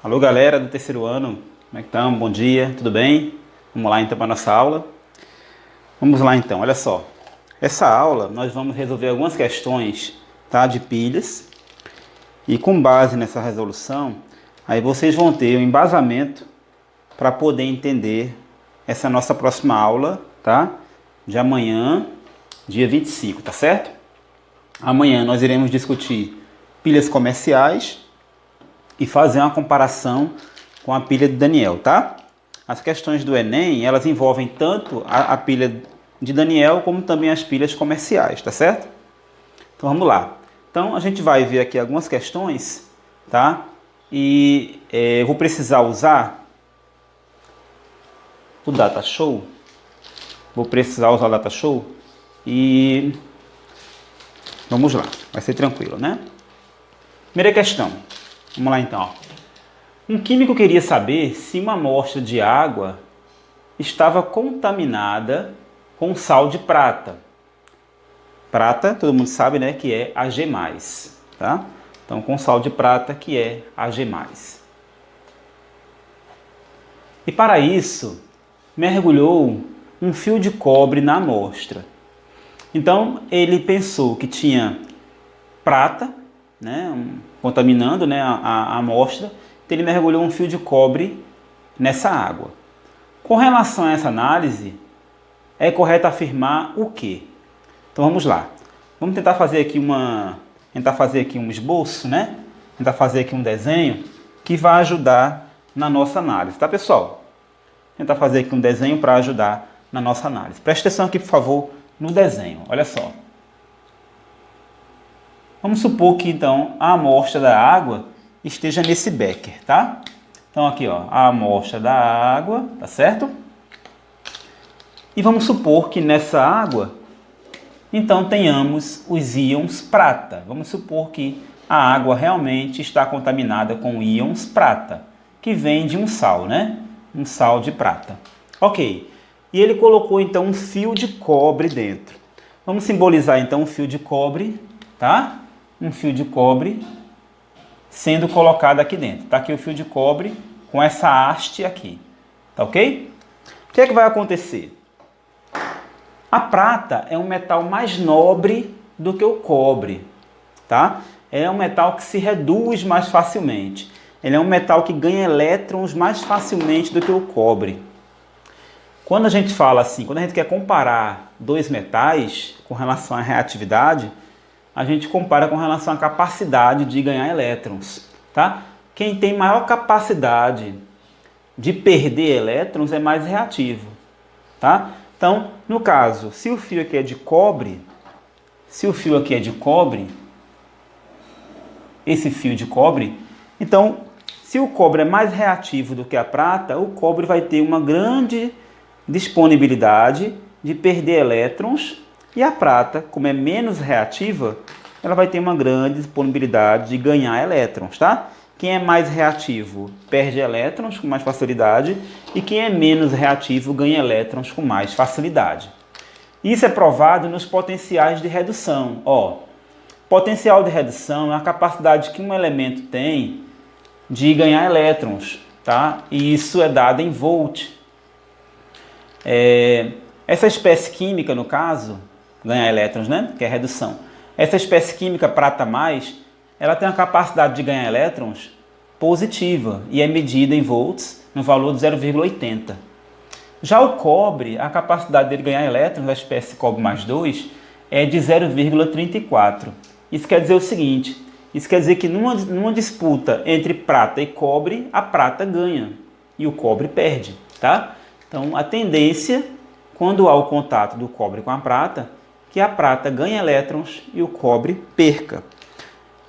Alô, galera do terceiro ano, como é que estão? Bom dia, tudo bem? Vamos lá então para a nossa aula. Vamos lá então, olha só. Essa aula nós vamos resolver algumas questões, tá, de pilhas. E com base nessa resolução, aí vocês vão ter um embasamento para poder entender essa nossa próxima aula, tá? De amanhã, dia 25, tá certo? Amanhã nós iremos discutir pilhas comerciais e fazer uma comparação com a pilha de Daniel, tá? As questões do Enem, elas envolvem tanto a pilha de Daniel como também as pilhas comerciais, tá certo? Então vamos lá. Então a gente vai ver aqui algumas questões, tá? E eu vou precisar usar o Data Show. Vou precisar usar o Data Show e vamos lá. Vai ser tranquilo, né? Primeira questão. Vamos lá então. Um químico queria saber se uma amostra de água estava contaminada com sal de prata. Prata, todo mundo sabe, né, que é Ag+, tá? Então, com sal de prata, que é Ag+. E para isso, mergulhou um fio de cobre na amostra. Então, ele pensou que tinha prata, né, contaminando, né, a amostra. Então, ele mergulhou um fio de cobre nessa água. Com relação a essa análise, é correto afirmar o quê? Então vamos lá. Vamos tentar fazer aqui um esboço, né? Tentar fazer aqui um desenho que vai ajudar na nossa análise, tá, pessoal? Tentar fazer aqui um desenho para ajudar na nossa análise. Preste atenção aqui, por favor, no desenho. Olha só. Vamos supor que então a amostra da água esteja nesse becker, tá? Então aqui, ó, a amostra da água, tá certo? E vamos supor que nessa água, então tenhamos os íons prata. Vamos supor que a água realmente está contaminada com íons prata, que vem de um sal, né? Um sal de prata. Ok. E ele colocou então um fio de cobre dentro. Vamos simbolizar então um fio de cobre, tá? Um fio de cobre sendo colocado aqui dentro. Tá aqui o fio de cobre com essa haste aqui. Tá ok? O que é que vai acontecer? A prata é um metal mais nobre do que o cobre, tá? É um metal que se reduz mais facilmente. Ele é um metal que ganha elétrons mais facilmente do que o cobre. Quando a gente fala assim, quando a gente quer comparar dois metais com relação à reatividade, a gente compara com relação à capacidade de ganhar elétrons, tá? Quem tem maior capacidade de perder elétrons é mais reativo, tá? Então, no caso, se o fio aqui é de cobre, esse fio de cobre, então, se o cobre é mais reativo do que a prata, o cobre vai ter uma grande disponibilidade de perder elétrons e a prata, como é menos reativa, ela vai ter uma grande disponibilidade de ganhar elétrons, tá? Quem é mais reativo perde elétrons com mais facilidade e quem é menos reativo ganha elétrons com mais facilidade. Isso é provado nos potenciais de redução. Ó, potencial de redução é a capacidade que um elemento tem de ganhar elétrons, tá? E isso é dado em volt. Essa espécie química, no caso, ganhar elétrons, né? Que é redução. Essa espécie química prata+, ela tem uma capacidade de ganhar elétrons positiva e é medida em volts no valor de 0,80. Já o cobre, a capacidade dele ganhar elétrons da espécie cobre mais 2 é de 0,34. Isso quer dizer o seguinte, isso quer dizer que numa disputa entre prata e cobre, a prata ganha e o cobre perde, tá? Então a tendência, quando há o contato do cobre com a prata, que a prata ganhe elétrons e o cobre perca.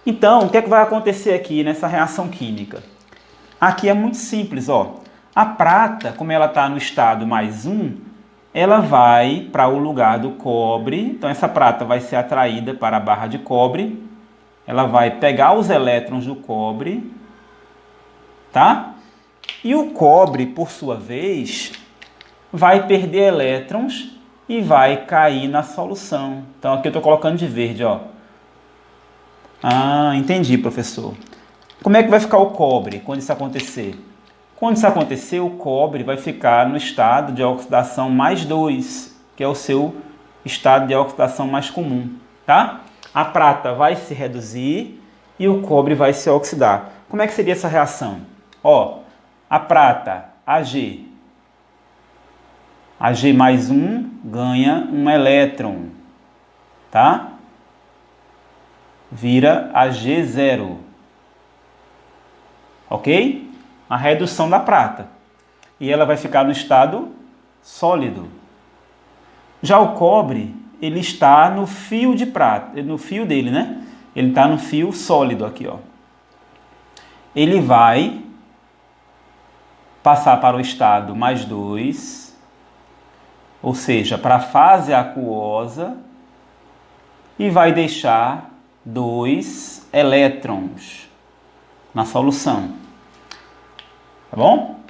Então, o que é que vai acontecer aqui nessa reação química? Aqui é muito simples, ó. A prata, como ela está no estado +1, ela vai para o lugar do cobre. Então, essa prata vai ser atraída para a barra de cobre. Ela vai pegar os elétrons do cobre, tá? E o cobre, por sua vez, vai perder elétrons e vai cair na solução. Então, aqui eu estou colocando de verde, ó. Ah, entendi, professor. Como é que vai ficar o cobre quando isso acontecer? Quando isso acontecer, o cobre vai ficar no estado de oxidação mais 2, que é o seu estado de oxidação mais comum, tá? A prata vai se reduzir e o cobre vai se oxidar. Como é que seria essa reação? Ó, a prata, Ag mais 1 ganha um elétron, tá? Vira Ag0, ok? A redução da prata. E ela vai ficar no estado sólido. Já o cobre, ele está no fio de prata, no fio dele, né? Ele está no fio sólido aqui, ó. Ele vai passar para o estado mais 2, ou seja, para a fase aquosa, e vai deixar 2 elétrons na solução. Tá bom?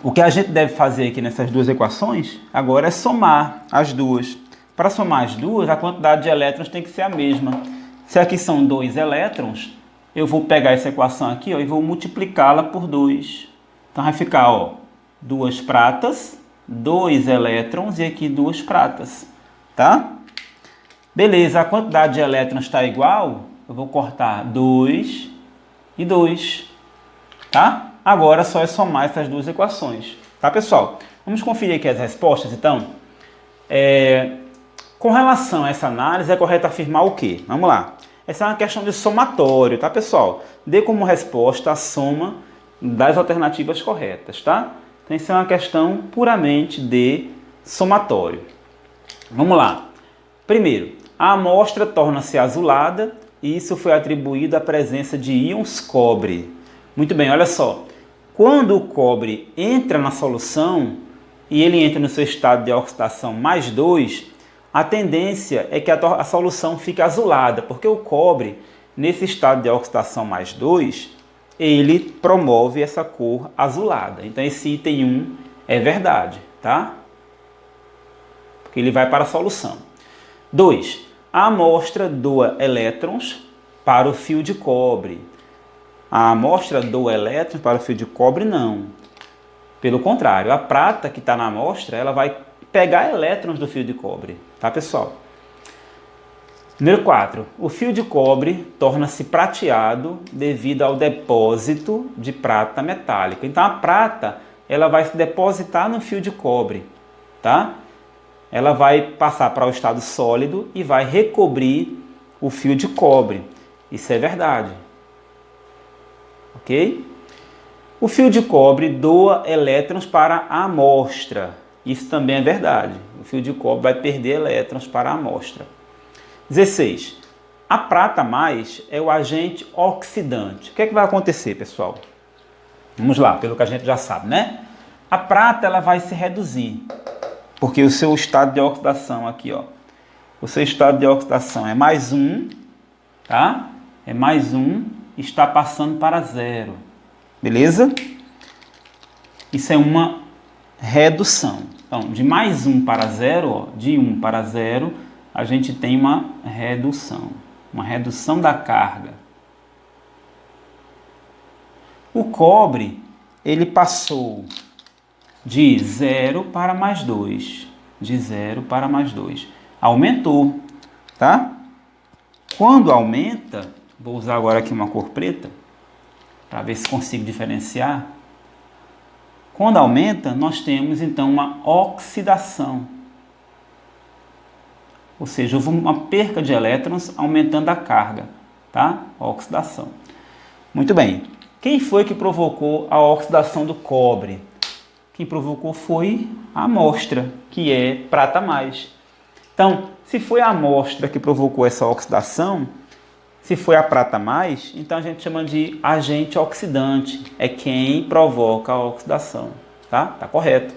O que a gente deve fazer aqui nessas duas equações agora é somar as duas. Para somar as duas, a quantidade de elétrons tem que ser a mesma. Se aqui são 2 elétrons, eu vou pegar essa equação aqui, ó, e vou multiplicá-la por 2. Então vai ficar, ó, 2 pratas, 2 elétrons e aqui 2 pratas, tá? Beleza, a quantidade de elétrons está igual, eu vou cortar 2 e 2, tá? Agora só é somar essas duas equações, tá, pessoal? Vamos conferir aqui as respostas, então. Com relação a essa análise, é correto afirmar o quê? Vamos lá. Essa é uma questão de somatório, tá, pessoal? Dê como resposta a soma das alternativas corretas, tá? Então, isso é uma questão puramente de somatório. Vamos lá. Primeiro, a amostra torna-se azulada e isso foi atribuído à presença de íons cobre. Muito bem, olha só. Quando o cobre entra na solução e ele entra no seu estado de oxidação mais 2, a tendência é que a solução fique azulada, porque o cobre, nesse estado de oxidação mais 2, ele promove essa cor azulada. Então esse item 1 é verdade, tá? Porque ele vai para a solução. 2. A amostra doa elétrons para o fio de cobre. A amostra doa elétrons para o fio de cobre, não. Pelo contrário, a prata que está na amostra, ela vai pegar elétrons do fio de cobre, tá, pessoal? Número 4. O fio de cobre torna-se prateado devido ao depósito de prata metálica. Então, a prata, ela vai se depositar no fio de cobre, tá? Ela vai passar para o estado sólido e vai recobrir o fio de cobre. Isso é verdade. Ok? O fio de cobre doa elétrons para a amostra. Isso também é verdade. O fio de cobre vai perder elétrons para a amostra. 16. A prata mais é o agente oxidante. O que é que vai acontecer, pessoal? Vamos lá, pelo que a gente já sabe, né? A prata, ela vai se reduzir, porque o seu estado de oxidação aqui, ó, o seu estado de oxidação é mais 1, tá? É mais 1, está passando para 0. Beleza? Isso é uma redução. Então, de mais 1 para 0, ó, de 1 para 0, a gente tem uma redução da carga. O cobre, ele passou de 0 para mais 2. De 0 para mais 2. Aumentou, tá? Quando aumenta, vou usar agora aqui uma cor preta, para ver se consigo diferenciar. Quando aumenta, nós temos então uma oxidação. Ou seja, houve uma perca de elétrons aumentando a carga, tá? Oxidação. Muito bem. Quem foi que provocou a oxidação do cobre? Quem provocou foi a amostra, que é prata mais. Então, se foi a amostra que provocou essa oxidação, se foi a prata mais, então a gente chama de agente oxidante. É quem provoca a oxidação, tá? Tá correto.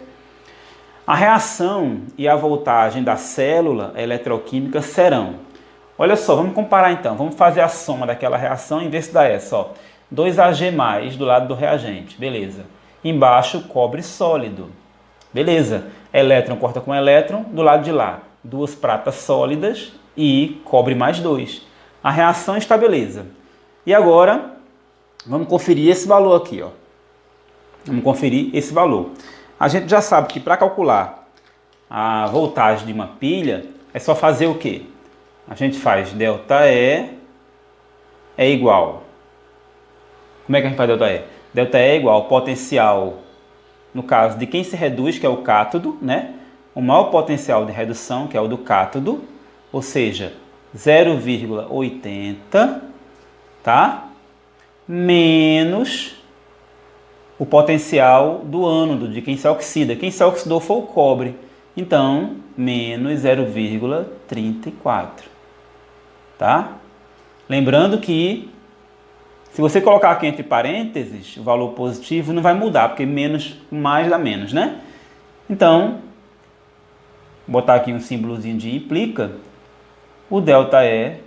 A reação e a voltagem da célula eletroquímica serão. Olha só, vamos comparar então. Vamos fazer a soma daquela reação e ver se dá essa. Ó. 2Ag+ do lado do reagente. Beleza. Embaixo, cobre sólido. Beleza. Elétron corta com elétron. Do lado de lá, 2 pratas sólidas e cobre mais 2. A reação está beleza. E agora, vamos conferir esse valor aqui, ó. Vamos conferir esse valor. A gente já sabe que para calcular a voltagem de uma pilha, é só fazer o quê? A gente faz ΔE é igual. Como é que a gente faz ΔE? ΔE é igual ao potencial, no caso de quem se reduz, que é o cátodo, né? O maior potencial de redução, que é o do cátodo, ou seja, 0,80, tá? Menos o potencial do ânodo, de quem se oxida. Quem se oxidou foi o cobre. Então, menos 0,34. Tá? Lembrando que, se você colocar aqui entre parênteses, o valor positivo não vai mudar, porque menos, mais dá menos, né? Então, vou botar aqui um símbolozinho de implica. O ΔE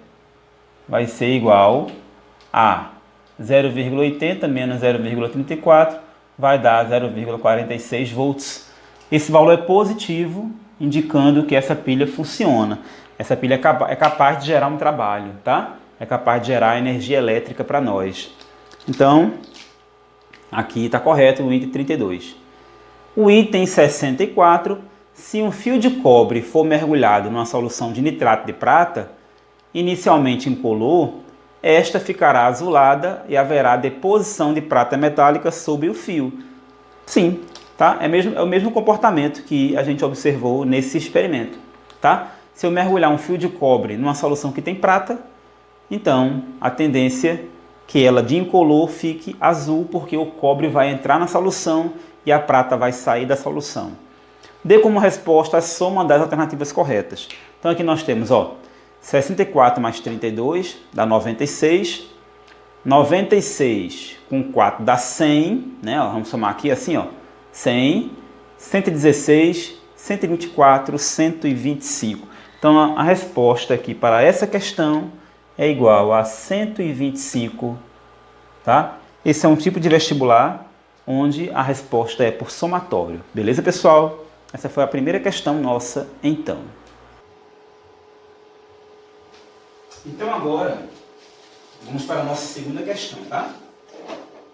vai ser igual a 0,80 menos 0,34 vai dar 0,46 volts. Esse valor é positivo, indicando que essa pilha funciona. Essa pilha é capaz de gerar um trabalho, tá? É capaz de gerar energia elétrica para nós. Então, aqui está correto o item 32. O item 64, se um fio de cobre for mergulhado numa solução de nitrato de prata, inicialmente incolor, esta ficará azulada e haverá deposição de prata metálica sobre o fio. Sim, tá? É o mesmo comportamento que a gente observou nesse experimento, tá? Se eu mergulhar um fio de cobre numa solução que tem prata, então a tendência é que ela de incolor fique azul, porque o cobre vai entrar na solução e a prata vai sair da solução. Dê como resposta a soma das alternativas corretas. Então aqui nós temos, ó, 64 mais 32 dá 96. 96 com 4 dá 100, né? Ó, vamos somar aqui assim, ó. 100, 116, 124, 125. Então a resposta aqui para essa questão é igual a 125, tá? Esse é um tipo de vestibular onde a resposta é por somatório. Beleza, pessoal? Essa foi a primeira questão nossa, então. Então agora, vamos para a nossa segunda questão, tá?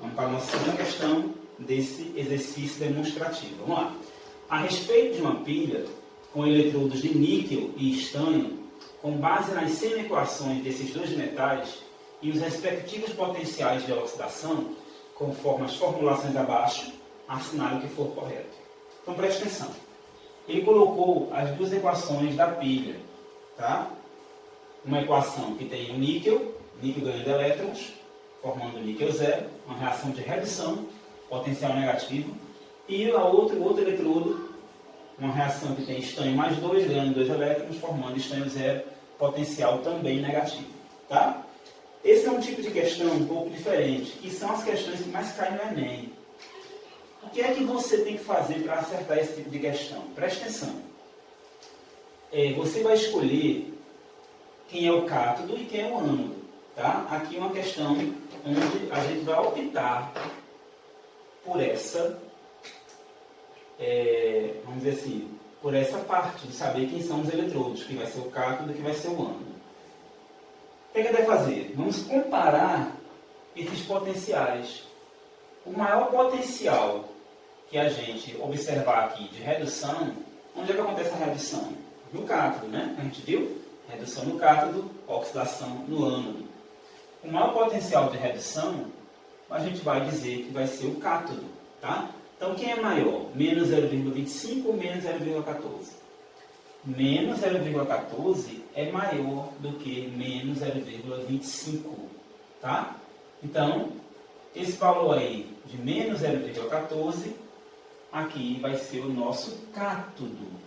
Vamos para a nossa segunda questão desse exercício demonstrativo. Vamos lá. A respeito de uma pilha com eletrodos de níquel e estanho, com base nas 100 equações desses dois metais e os respectivos potenciais de oxidação, conforme as formulações abaixo, assinale o que for correto. Então preste atenção. Ele colocou as duas equações da pilha, tá? Uma equação que tem o níquel ganhando elétrons, formando níquel zero, uma reação de redução, potencial negativo, e o outro eletrodo, uma reação que tem estanho mais 2, ganhando 2 elétrons, formando estanho zero, potencial também negativo. Tá? Esse é um tipo de questão um pouco diferente, que são as questões que mais caem no Enem. O que é que você tem que fazer para acertar esse tipo de questão? Preste atenção. Você vai escolher quem é o cátodo e quem é o ânodo. Tá? Aqui é uma questão onde a gente vai optar por essa, vamos dizer assim, por essa parte de saber quem são os eletrodos, que vai ser o cátodo e que vai ser o ânodo. O que a gente vai fazer? Vamos comparar esses potenciais. O maior potencial que a gente observar aqui de redução, onde é que acontece a redução? No cátodo, né? A gente viu? Redução no cátodo, oxidação no ânodo. O maior potencial de redução, a gente vai dizer que vai ser o cátodo, tá? Então, quem é maior? Menos 0,25 ou menos 0,14? Menos 0,14 é maior do que menos 0,25, tá? Então, esse valor aí de menos 0,14, aqui vai ser o nosso cátodo.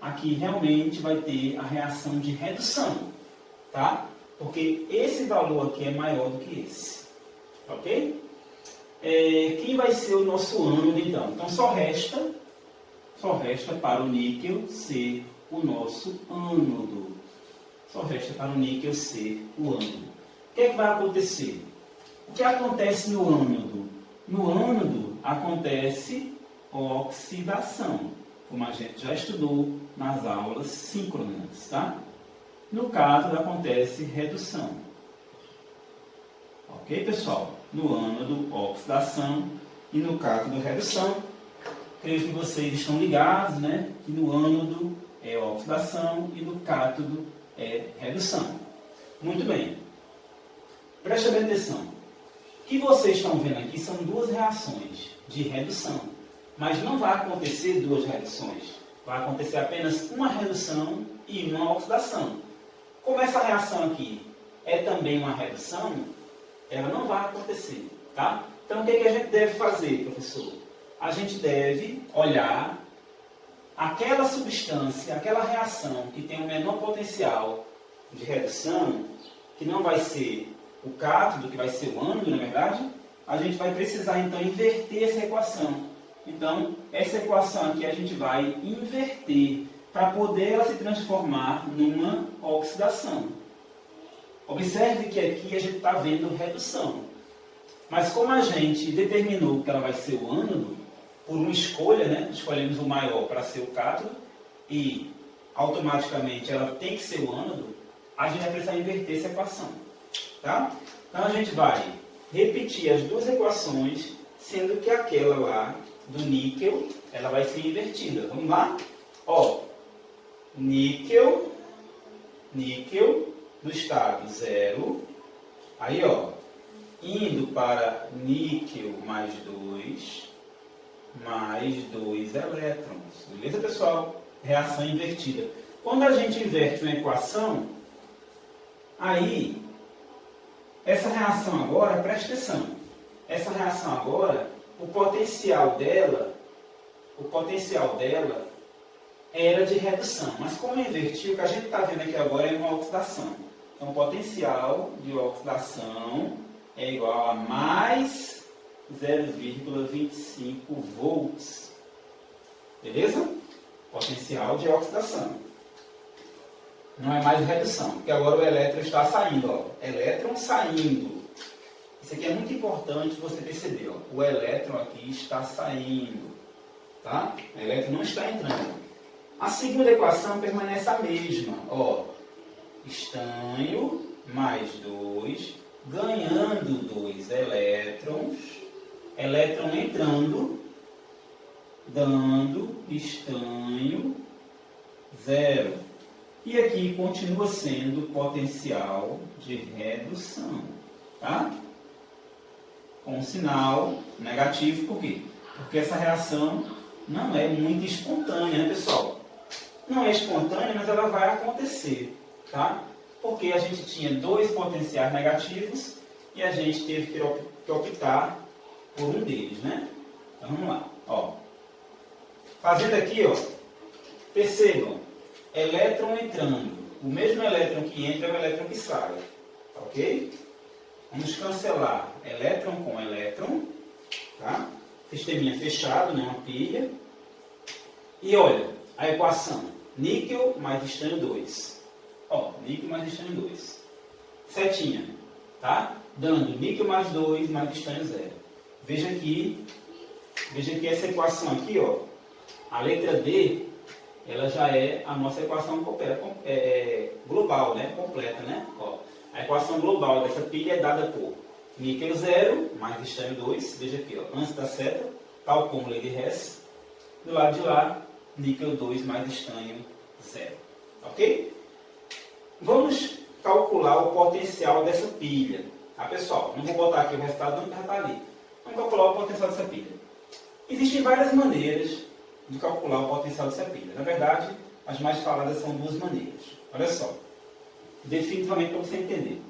Aqui realmente vai ter a reação de redução, tá? Porque esse valor aqui é maior do que esse, ok? Quem vai ser o nosso ânodo então? Então só resta para o níquel ser o nosso ânodo. Só resta para o níquel ser o ânodo. O que é que vai acontecer? O que acontece no ânodo? No ânodo acontece oxidação, como a gente já estudou nas aulas síncronas, tá? No cátodo acontece redução. Ok, pessoal? No ânodo, oxidação, e no cátodo, redução. Creio que vocês estão ligados, né? Que no ânodo é oxidação e no cátodo é redução. Muito bem. Preste bem atenção. O que vocês estão vendo aqui são duas reações de redução. Mas não vai acontecer duas reduções. Vai acontecer apenas uma redução e uma oxidação. Como essa reação aqui é também uma redução, ela não vai acontecer, tá? Então, o que a gente deve fazer, professor? A gente deve olhar aquela substância, aquela reação que tem o menor potencial de redução, que não vai ser o cátodo, que vai ser o ânodo, na verdade, a gente vai precisar, então, inverter essa equação. Então, essa equação aqui a gente vai inverter para poder ela se transformar numa oxidação. Observe que aqui a gente está vendo redução. Mas como a gente determinou que ela vai ser o ânodo, por uma escolha, né? Escolhemos o maior para ser o cátodo, e automaticamente ela tem que ser o ânodo, a gente vai precisar inverter essa equação. Tá? Então a gente vai repetir as duas equações, sendo que aquela lá do níquel, ela vai ser invertida. Vamos lá? Ó, níquel no estado 0, aí ó, indo para níquel mais 2 elétrons. Beleza, pessoal? Reação invertida. Quando a gente inverte uma equação, aí, essa reação agora, presta atenção, essa reação agora, o potencial dela era de redução. Mas como eu inverti, o que a gente está vendo aqui agora é uma oxidação. Então, o potencial de oxidação é igual a mais 0,25 volts. Beleza? Potencial de oxidação. Não é mais redução, porque agora o elétron está saindo. Ó. Elétron saindo. Isso aqui é muito importante você perceber. Ó. O elétron aqui está saindo. Tá? O elétron não está entrando. A segunda equação permanece a mesma. Ó. Estanho mais 2, ganhando 2 elétrons. Elétron entrando, dando estanho 0. E aqui continua sendo potencial de redução, tá? Com sinal negativo, por quê? Porque essa reação não é muito espontânea, né, pessoal? Não é espontânea, mas ela vai acontecer, tá? Porque a gente tinha dois potenciais negativos e a gente teve que optar por um deles, né? Então, vamos lá, ó. Fazendo aqui, ó, percebam, elétron entrando. O mesmo elétron que entra é o elétron que sai. Ok? Vamos cancelar elétron com elétron. Tá? Sisteminha fechado, né? Uma pilha. E olha, a equação. Níquel mais estanho 2. Ó, níquel mais estanho 2. Setinha. Tá? Dando níquel mais 2 mais estanho 0. Veja que essa equação aqui, ó. A letra D, ela já é a nossa equação global, né? Completa, né? Ó, a equação global dessa pilha é dada por níquel 0 mais estanho 2, veja aqui, ó, antes da seta, tal como lei de Hess. Do lado de lá, níquel 2 mais estanho 0. Ok? Vamos calcular o potencial dessa pilha. Tá, pessoal? Não vou botar aqui o resultado, não, já está ali. Vamos calcular o potencial dessa pilha. Existem várias maneiras de calcular o potencial dessa pilha. Na verdade, as mais faladas são duas maneiras. Olha só, definitivamente para você entender.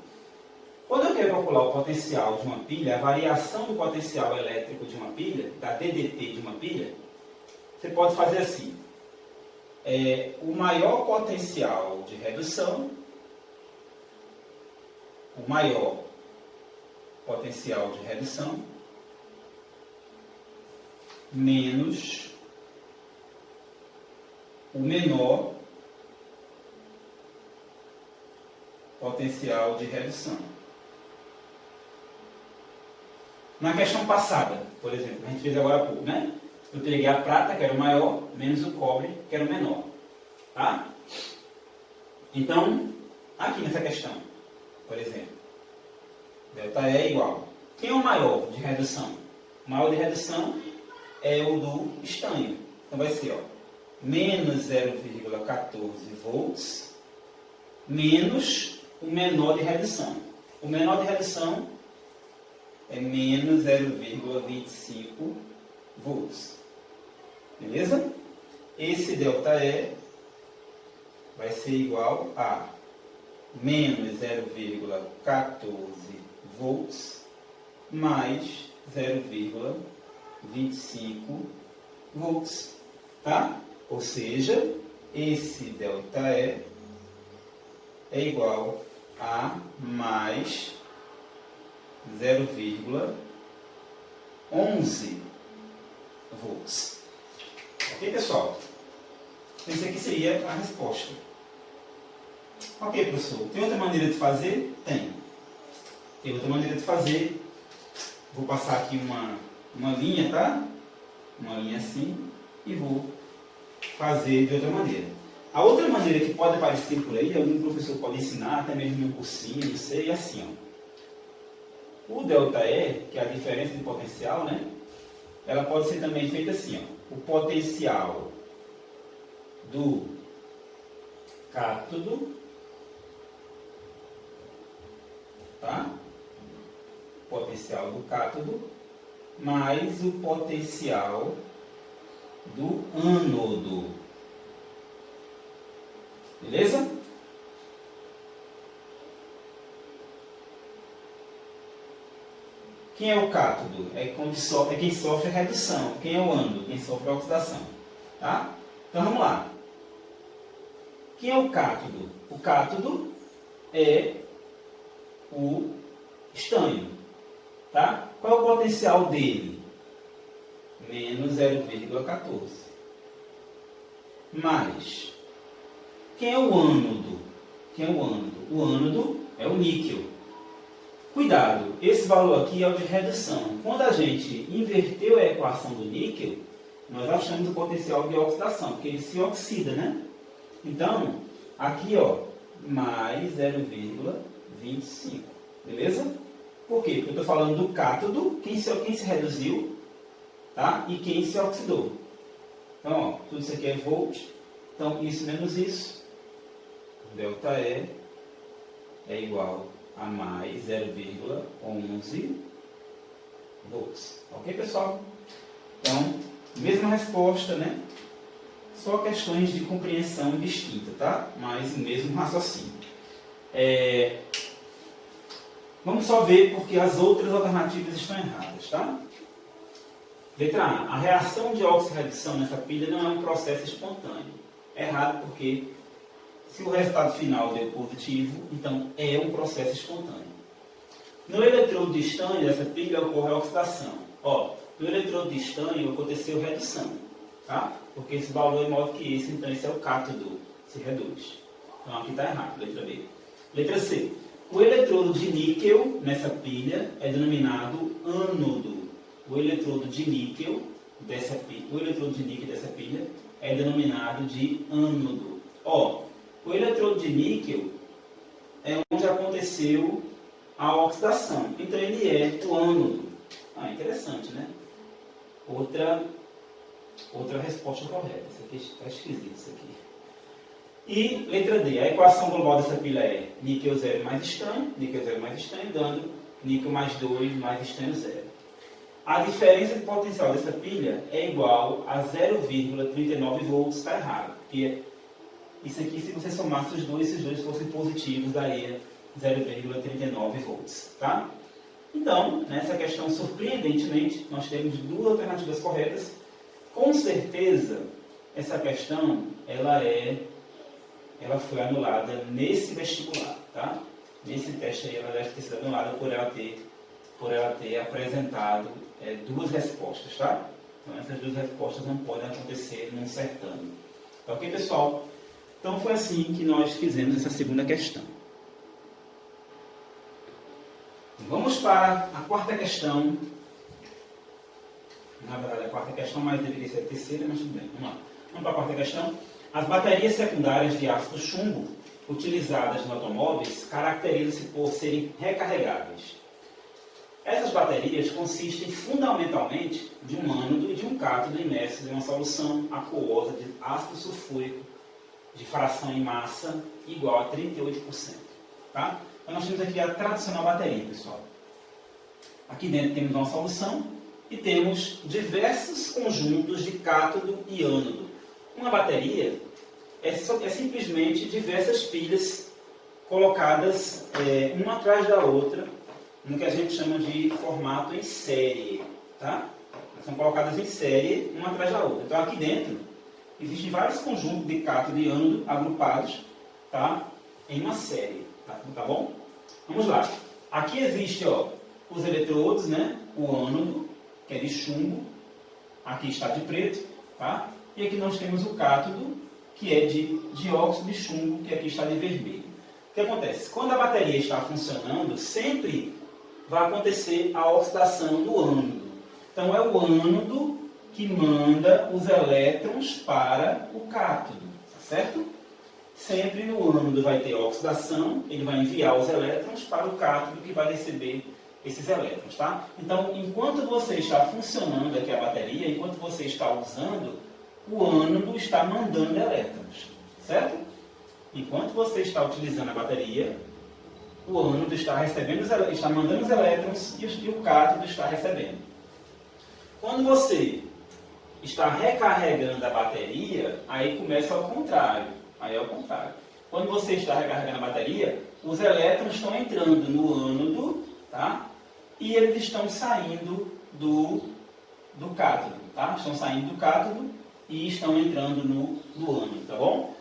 Quando eu quero calcular o potencial de uma pilha, a variação do potencial elétrico de uma pilha, da DDT de uma pilha, você pode fazer assim. O maior potencial de redução, menos o menor potencial de redução. Na questão passada, por exemplo, a gente fez agora há pouco, né? Eu peguei a prata, que era o maior, menos o cobre, que era o menor. Tá? Então, aqui nessa questão, por exemplo, Delta E é igual. Quem é o maior de redução? O maior de redução é o do estanho. Então vai ser, ó, menos 0,14 volts menos o menor de redução. O menor de redução é menos 0,25 volts. Beleza? Esse ΔE vai ser igual a menos 0,14 volts mais 0,25 volts. Tá? Ou seja, esse ΔE é igual a mais 0,11 volts. Ok, pessoal? Essa aqui seria a resposta. Ok, professor. Tem outra maneira de fazer? Tem. Tem outra maneira de fazer. Vou passar aqui uma linha, tá? Uma linha assim. E vou fazer de outra maneira. A outra maneira que pode aparecer por aí, algum professor pode ensinar, até mesmo no cursinho, não sei, é assim, ó. O ΔE, que é a diferença de potencial, né? Ela pode ser também feita assim, ó. O potencial do cátodo, tá? Potencial do cátodo mais o potencial do ânodo. Beleza? Quem é o cátodo? É quem sofre a redução. Quem é o ânodo? Quem sofre a oxidação. Tá? Então vamos lá. Quem é o cátodo? O cátodo é o estanho. Tá? Qual é o potencial dele? Menos 0,14. Mais. Quem é o ânodo? Quem é o ânodo? O ânodo é o níquel. Cuidado, esse valor aqui é o de redução. Quando a gente inverteu a equação do níquel, nós achamos o potencial de oxidação, porque ele se oxida, né? Então, aqui, ó, mais 0,25. Beleza? Por quê? Porque eu estou falando do cátodo, quem se reduziu, tá? E quem se oxidou. Então, ó, tudo isso aqui é volt. Então, isso menos isso, ΔE é igual a mais 0,11 volts. Ok, pessoal? Então, mesma resposta, né? Só questões de compreensão distinta, tá? Mas o mesmo raciocínio. Vamos só ver porque as outras alternativas estão erradas, tá? Letra A. A reação de óxido-redução nessa pilha não é um processo espontâneo. É errado porque se o resultado final deu positivo, então é um processo espontâneo. No eletrodo de estanho dessa pilha ocorre a oxidação. Ó, no eletrodo de estanho aconteceu redução, tá? Porque esse valor é maior que esse, então esse é o cátodo, se reduz. Então aqui está errado, letra B. Letra C. O eletrodo de níquel nessa pilha é denominado ânodo. O eletrodo de níquel dessa pilha é denominado de ânodo. Ó, o eletrodo de níquel é onde aconteceu a oxidação. Então ele é o ânodo. Ah, interessante, né? Outra resposta correta. Isso aqui está esquisito, isso aqui. E letra D. A equação global dessa pilha é níquel 0 mais estanho, dando níquel mais 2 mais estanho 0. A diferença de potencial dessa pilha é igual a 0,39 volts. Está errado. Porque isso aqui, se você somasse os dois, se os dois fossem positivos, daria 0,39 volts. Tá? Então, nessa questão, surpreendentemente, nós temos duas alternativas corretas. Com certeza, essa questão, ela foi anulada nesse vestibular. Tá? Nesse teste aí, ela deve ter sido anulada por ela ter apresentado duas respostas, tá? Então essas duas respostas não podem acontecer num certame. Tá ok, pessoal? Então foi assim que nós fizemos essa segunda questão. Vamos para a quarta questão. Na verdade, a quarta questão, mas deveria ser a terceira, mas tudo bem. Vamos lá. Vamos para a quarta questão. As baterias secundárias de ácido chumbo utilizadas nos automóveis caracterizam-se por serem recarregáveis. Essas baterias consistem fundamentalmente de um ânodo e de um cátodo imersos em uma solução aquosa de ácido sulfúrico de fração em massa igual a 38%. Tá? Então nós temos aqui a tradicional bateria, pessoal. Aqui dentro temos uma solução e temos diversos conjuntos de cátodo e ânodo. Uma bateria é simplesmente diversas pilhas colocadas uma atrás da outra, no que a gente chama de formato em série. Tá? São colocadas em série, uma atrás da outra. Então aqui dentro existem vários conjuntos de cátodo e ânodo agrupados, tá? Em uma série. Tá bom? Vamos lá. Aqui existe os eletrodos, né? O ânodo, que é de chumbo. Aqui está de preto. Tá? E aqui nós temos o cátodo, que é de dióxido de chumbo, que aqui está de vermelho. O que acontece? Quando a bateria está funcionando, sempre vai acontecer a oxidação do ânodo. Então é o ânodo que manda os elétrons para o cátodo, tá certo? Sempre no ânodo vai ter oxidação, ele vai enviar os elétrons para o cátodo que vai receber esses elétrons, tá? Então, enquanto você está funcionando aqui a bateria, enquanto você está usando, o ânodo está mandando elétrons, certo? Enquanto você está utilizando a bateria, o ânodo está mandando os elétrons e o cátodo está recebendo. Quando você está recarregando a bateria, aí começa ao contrário. Aí é o contrário. Quando você está recarregando a bateria, os elétrons estão entrando no ânodo, tá? E eles estão saindo do cátodo, tá? Estão saindo do cátodo e estão entrando no ânodo, tá bom?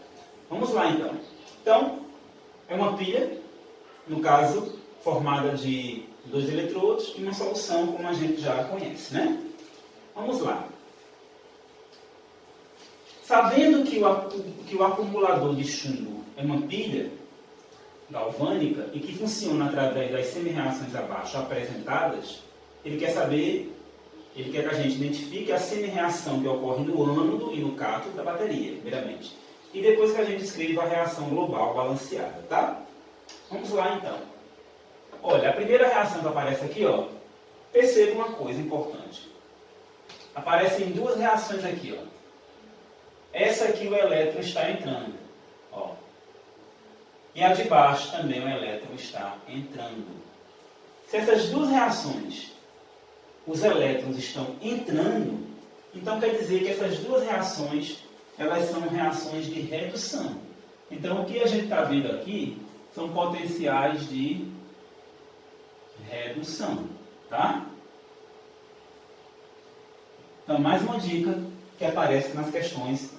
Vamos lá então. Então, é uma pilha, no caso, formada de 2 eletrodos e uma solução como a gente já conhece, né? Vamos lá. Sabendo que o acumulador de chumbo é uma pilha galvânica e que funciona através das semi-reações abaixo apresentadas, ele quer que a gente identifique a semi-reação que ocorre no ânodo e no cátodo da bateria, primeiramente. E depois que a gente escreva a reação global balanceada, tá? Vamos lá então. Olha, a primeira reação que aparece aqui, perceba uma coisa importante. Aparecem 2 reações aqui, Essa aqui o elétron está entrando, E a de baixo também o elétron está entrando. Se essas 2 reações, os elétrons estão entrando, então quer dizer que essas 2 reações, elas são reações de redução. Então o que a gente está vendo aqui são potenciais de redução, tá? Então mais uma dica que aparece nas questões.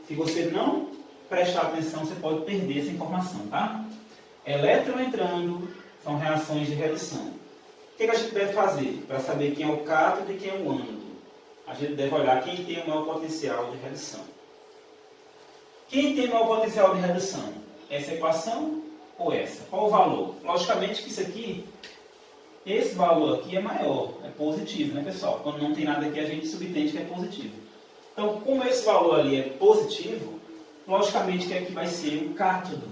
Se você não prestar atenção, você pode perder essa informação, tá? Elétron entrando são reações de redução. O que a gente deve fazer para saber quem é o cátodo e quem é o ânodo? A gente deve olhar quem tem o maior potencial de redução. Quem tem o maior potencial de redução? Essa equação ou essa? Qual o valor? Logicamente que isso aqui, esse valor aqui é maior, é positivo, né, pessoal? Quando não tem nada aqui, a gente subentende que é positivo. Então, como esse valor ali é positivo, logicamente que aqui vai ser o cátodo.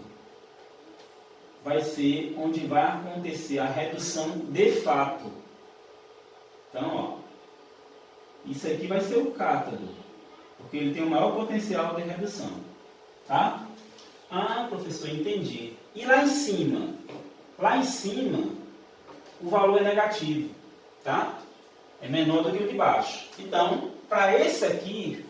Vai ser onde vai acontecer a redução de fato. Então, isso aqui vai ser o cátodo, porque ele tem o maior potencial de redução. Tá? Ah, professor, entendi. E lá em cima? Lá em cima, o valor é negativo. Tá? É menor do que o de baixo. Então, para esse aqui,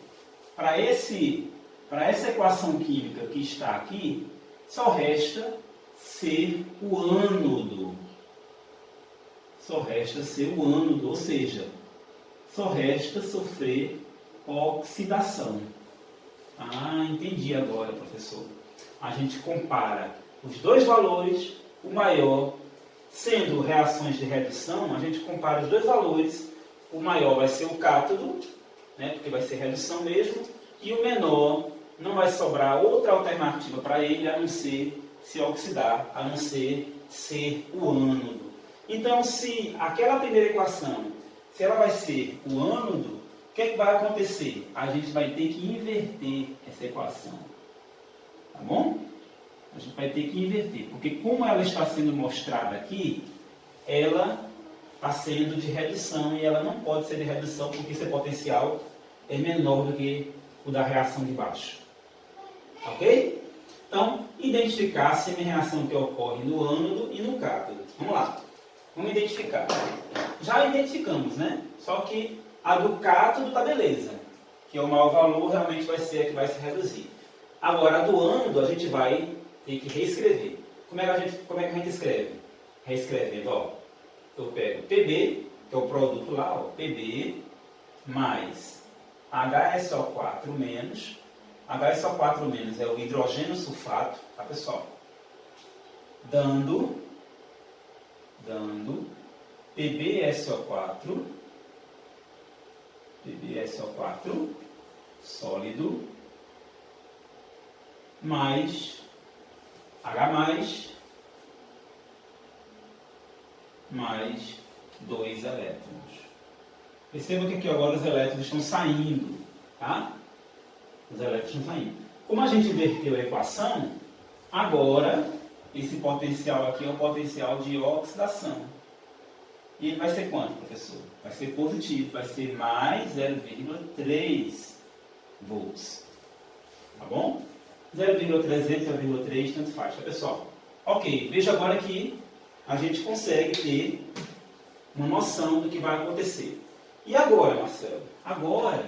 para essa equação química que está aqui, só resta ser o ânodo. Só resta ser o ânodo, ou seja, só resta sofrer oxidação. Ah, entendi agora, professor. A gente compara os 2 valores, o maior, sendo reações de redução, a gente compara os 2 valores, o maior vai ser o cátodo, né, porque vai ser redução mesmo, e o menor não vai sobrar outra alternativa para ele a não ser se oxidar, a não ser o ânodo. Então, se aquela primeira equação, se ela vai ser o ânodo, o que é que vai acontecer? A gente vai ter que inverter essa equação. Tá bom? A gente vai ter que inverter, porque como ela está sendo mostrada aqui, ela está sendo de redução e ela não pode ser de redução porque seu potencial é menor do que o da reação de baixo. Ok? Então, identificar a semi-reação que ocorre no ânodo e no cátodo. Vamos lá. Vamos identificar. Já identificamos, né? Só que a do cátodo tá beleza. Que é o maior valor, realmente vai ser a que vai se reduzir. Agora, a do ânodo, a gente vai ter que reescrever. Como é que a gente escreve? Reescrevendo, ó. Eu pego PB, que é o produto lá, ó. PB mais HSO4 menos. HSO4 menos é o hidrogênio sulfato, tá, pessoal? Dando PbSO4 sólido mais H+, mais 2 elétrons. Perceba que aqui agora os elétrons estão saindo, tá? Os elétrons estão saindo. Como a gente inverteu a equação, agora esse potencial aqui é o potencial de oxidação. E ele vai ser quanto, professor? Vai ser positivo, vai ser mais 0,3 volts. Tá bom? 0,3, 0,3, tanto faz, tá, pessoal? Ok, veja agora que a gente consegue ter uma noção do que vai acontecer. E agora, Marcelo? Agora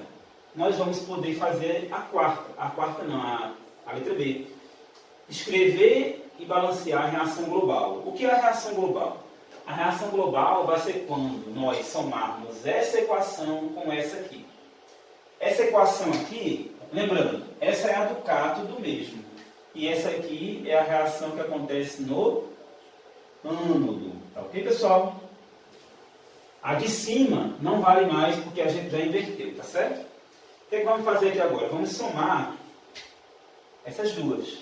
nós vamos poder fazer a quarta não, a letra B. Escrever e balancear a reação global. O que é a reação global? A reação global vai ser quando nós somarmos essa equação com essa aqui. Essa equação aqui, lembrando, essa é a do cátodo mesmo. E essa aqui é a reação que acontece no ânodo. Tá ok, pessoal? A de cima não vale mais porque a gente já inverteu, tá certo? O que vamos fazer aqui agora? Vamos somar essas duas.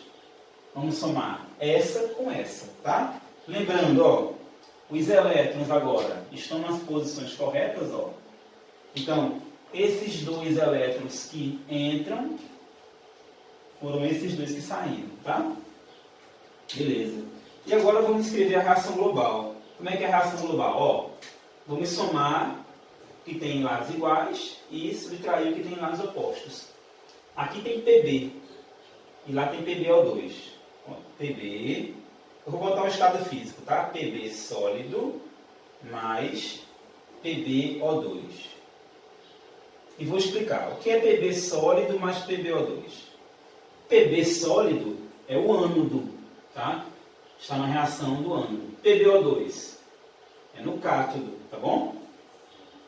Vamos somar essa com essa, tá? Lembrando, ó, os elétrons agora estão nas posições corretas, ó. Então, esses dois elétrons que entram foram esses dois que saíram, tá? Beleza. E agora vamos escrever a reação global. Como é que é a reação global? Ó, vamos somar o que tem lados iguais e subtrair o que tem lados opostos. Aqui tem PB e lá tem PbO2. Ó, PB, eu vou botar um estado físico, tá? PB sólido mais PbO2. E vou explicar. O que é PB sólido mais PbO2? PB sólido é o ânodo, tá? Está na reação do ânodo. PbO2 é no cátodo, tá bom?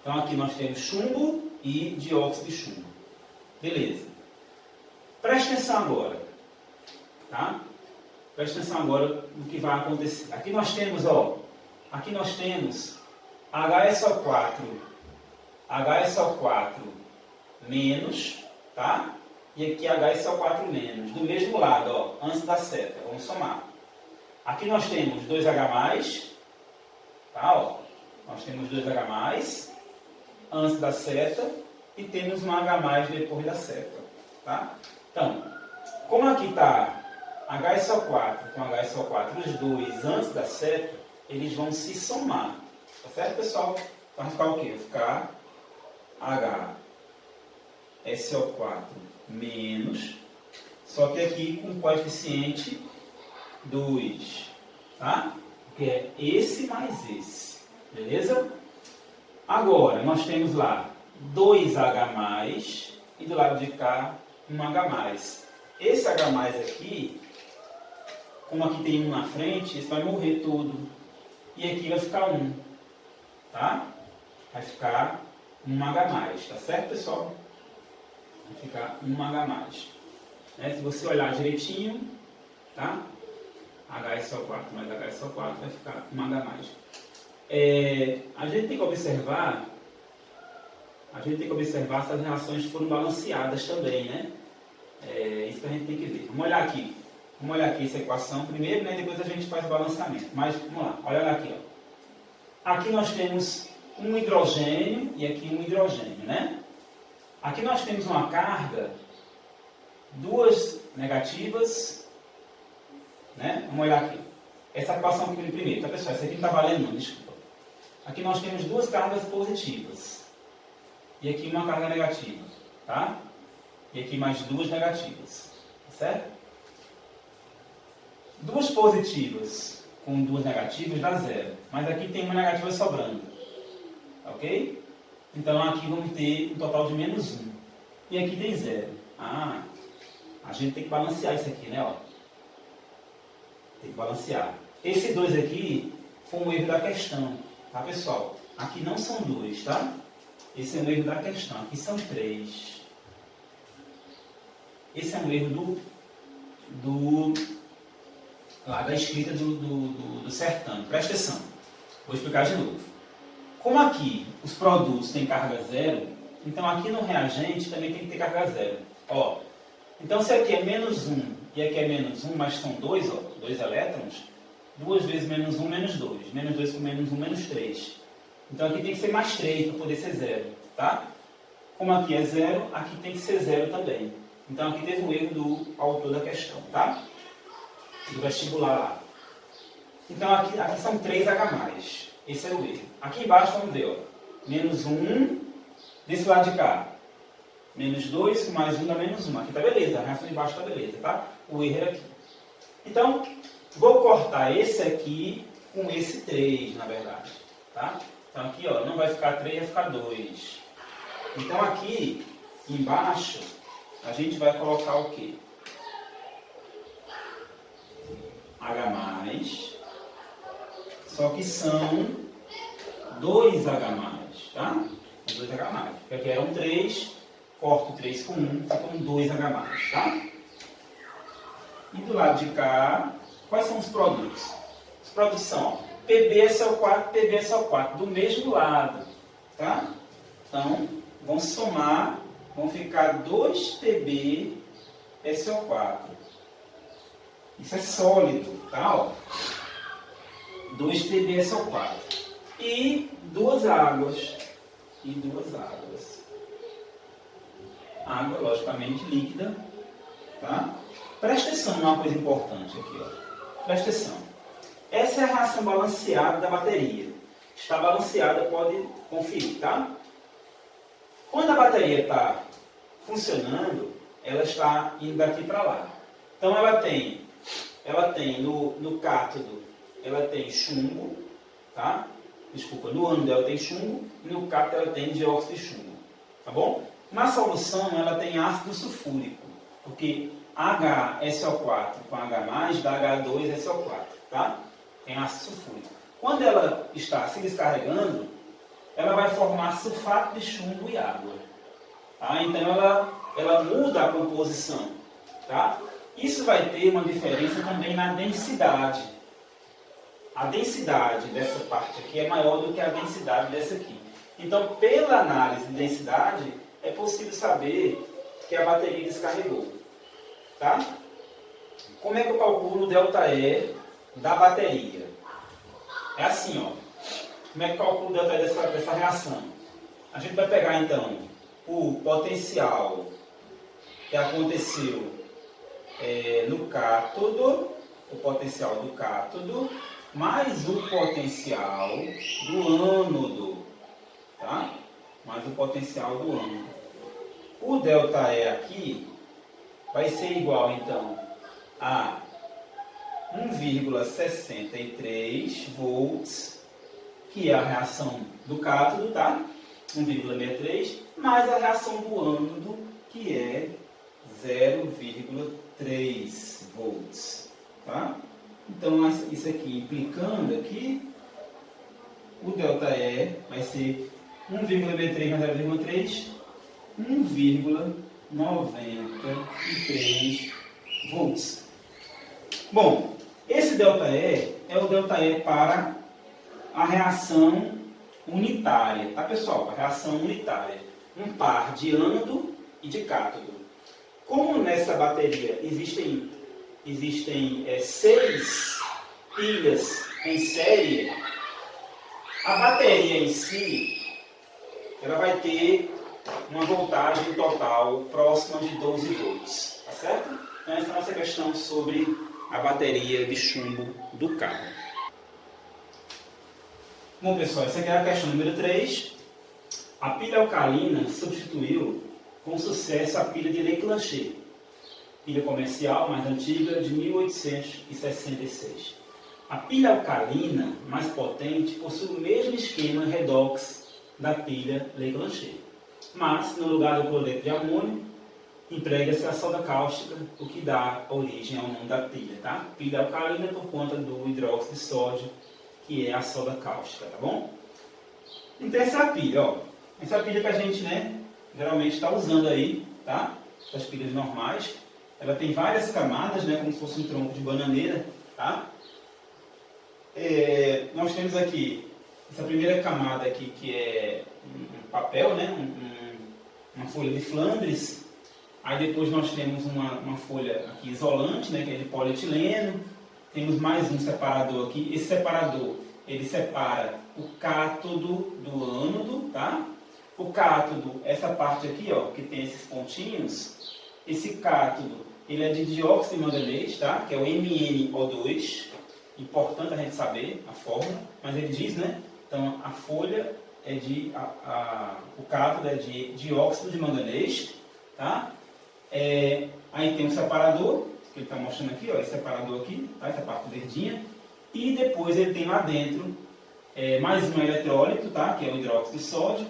Então aqui nós temos chumbo e dióxido de chumbo. Beleza. Preste atenção agora, tá? Preste atenção agora no que vai acontecer. Aqui nós temos, ó, aqui nós temos HSO4 menos, tá? E aqui HSO4 menos. Do mesmo lado, ó, antes da seta. Vamos somar. Aqui nós temos 2H+, tá? Ó, nós temos 2H+, antes da seta, e temos um H+, depois da seta, tá? Então, como aqui está HSO4 com HSO4, os dois antes da seta, eles vão se somar, tá certo, pessoal? Então, vai ficar o quê? Vai ficar HSO4 menos, só que aqui com coeficiente 2, tá? Que é esse mais esse, beleza? Agora, nós temos lá 2H+, e do lado de cá, 1H+. Esse H+ aqui, como aqui tem 1 na frente, esse vai morrer tudo. E aqui vai ficar 1, tá? Vai ficar 1H+, tá certo, pessoal? Vai ficar 1H+. Né? Se você olhar direitinho, tá? HSO4 mais HSO4 vai ficar 1H+. A gente tem que observar se as reações foram balanceadas também, né? Isso que a gente tem que ver. Vamos olhar aqui essa equação primeiro, né? Depois a gente faz o balanceamento. Mas vamos lá, olha aqui, ó. Aqui nós temos um hidrogênio e aqui um hidrogênio, né? Aqui nós temos uma carga, duas negativas, né? Vamos olhar aqui. Essa equação aqui primeiro, tá, pessoal? Essa aqui não está valendo não, desculpa. Aqui nós temos duas cargas positivas. E aqui uma carga negativa, tá? E aqui mais duas negativas, certo? Duas positivas com duas negativas dá zero. Mas aqui tem uma negativa sobrando, ok? Então aqui vamos ter um total de menos 1. E aqui tem zero. Ah, a gente tem que balancear isso aqui, né? Ó. Tem que balancear. Esse 2 aqui foi um erro da questão, tá, pessoal? Aqui não são 2, tá? Esse é um erro da questão. Aqui são 3. Esse é um erro da escrita do certame. Presta atenção. Vou explicar de novo. Como aqui os produtos têm carga zero, então aqui no reagente também tem que ter carga zero. Ó, então se aqui é menos 1 e aqui é menos 1, mas são 2, ó, 2 elétrons, 2 vezes menos 1, menos 2. Menos 2 com menos 1, menos 3. Então aqui tem que ser mais 3 para poder ser zero, tá? Como aqui é zero, aqui tem que ser zero também. Então aqui teve um erro do autor da questão, tá? Do vestibular lá. Então aqui são 3H+. Esse é o erro. Aqui embaixo vamos ver, ó. Menos 1, desse lado de cá. Menos 2 com mais 1 dá menos 1. Aqui tá beleza, a reação de baixo tá beleza, tá? O erro era aqui. Então, vou cortar esse aqui com esse 3, na verdade, tá? Então aqui, ó, não vai ficar 3, vai ficar 2. Então aqui embaixo a gente vai colocar o quê? H+, só que são 2H+, tá? 2H+. Porque aqui eram 3, corto 3 com 1, ficam 2H+, tá? E do lado de cá, quais são os produtos? Os produtos são, ó, PbSO4, PbSO4, do mesmo lado, tá? Então, vão somar, vão ficar 2PbSO4. Isso é sólido, tá? Ó. 2PbSO4. E duas águas. Água, logicamente, líquida, tá? Presta atenção numa coisa importante aqui, ó. Presta atenção. Essa é a reação balanceada da bateria. Está balanceada, pode conferir, tá? Quando a bateria está funcionando, ela está indo daqui para lá. Então ela tem no cátodo, ela tem chumbo, tá? Desculpa, no ânodo ela tem chumbo e no cátodo ela tem dióxido de chumbo, tá bom? Na solução ela tem ácido sulfúrico, porque HSO4 com H+, dá H2SO4, tá? Tem ácido sulfúrico. Quando ela está se descarregando, ela vai formar sulfato de chumbo e água, tá? Então ela muda a composição, tá? Isso vai ter uma diferença também na densidade. A densidade dessa parte aqui é maior do que a densidade dessa aqui. Então, pela análise de densidade, é possível saber que a bateria descarregou, tá? Como é que eu calculo o ΔE da bateria? É assim, ó. Como é que eu calculo o ΔE dessa reação? A gente vai pegar, então, o potencial que aconteceu no cátodo, o potencial do cátodo, mais o potencial do ânodo, tá? Mais o potencial do ânodo. O ΔE aqui vai ser igual, então, a 1,63 volts, que é a reação do cátodo, tá? 1,63, mais a reação do ânodo, que é 0,3 volts, tá? Então, isso aqui, implicando aqui, o ΔE vai ser 1,63 mais 0,3, 1,93 volts. Bom, esse ΔE é o ΔE para a reação unitária, tá, pessoal? A reação unitária. Um par de ânodo e de cátodo. Como nessa bateria existem 6 pilhas em série, a bateria em si ela vai ter uma voltagem total próxima de 12 volts, tá certo? Então essa é a nossa questão sobre a bateria de chumbo do carro. Bom, pessoal, essa aqui é a questão número 3. A pilha alcalina substituiu com sucesso a pilha de Leclanché, pilha comercial mais antiga de 1866. A pilha alcalina mais potente possui o mesmo esquema redox da pilha Leclanché, mas no lugar do cloreto de amônio emprega-se a soda cáustica, o que dá origem ao nome da pilha, tá? Pilha alcalina por conta do hidróxido de sódio, que é a soda cáustica, tá bom? Então essa é a pilha, ó. Essa é a pilha que a gente, né, geralmente está usando aí, tá? As pilhas normais. Ela tem várias camadas, né, como se fosse um tronco de bananeira, tá? Nós temos aqui essa primeira camada aqui, que é um papel, né, uma folha de Flandres. Aí depois nós temos uma folha aqui isolante, né, que é de polietileno. Temos mais um separador aqui. Esse separador, ele separa o cátodo do ânodo, tá? O cátodo, essa parte aqui, ó, que tem esses pontinhos, esse cátodo, ele é de dióxido de manganês, tá? Que é o MnO2. Importante a gente saber a fórmula, mas ele diz, né? Então a folha é o cátodo é de dióxido de manganês, tá? Aí tem um separador, que ele está mostrando aqui, ó, esse separador aqui, tá? Essa parte verdinha. E depois ele tem lá dentro mais um eletrólito, tá? Que é o hidróxido de sódio.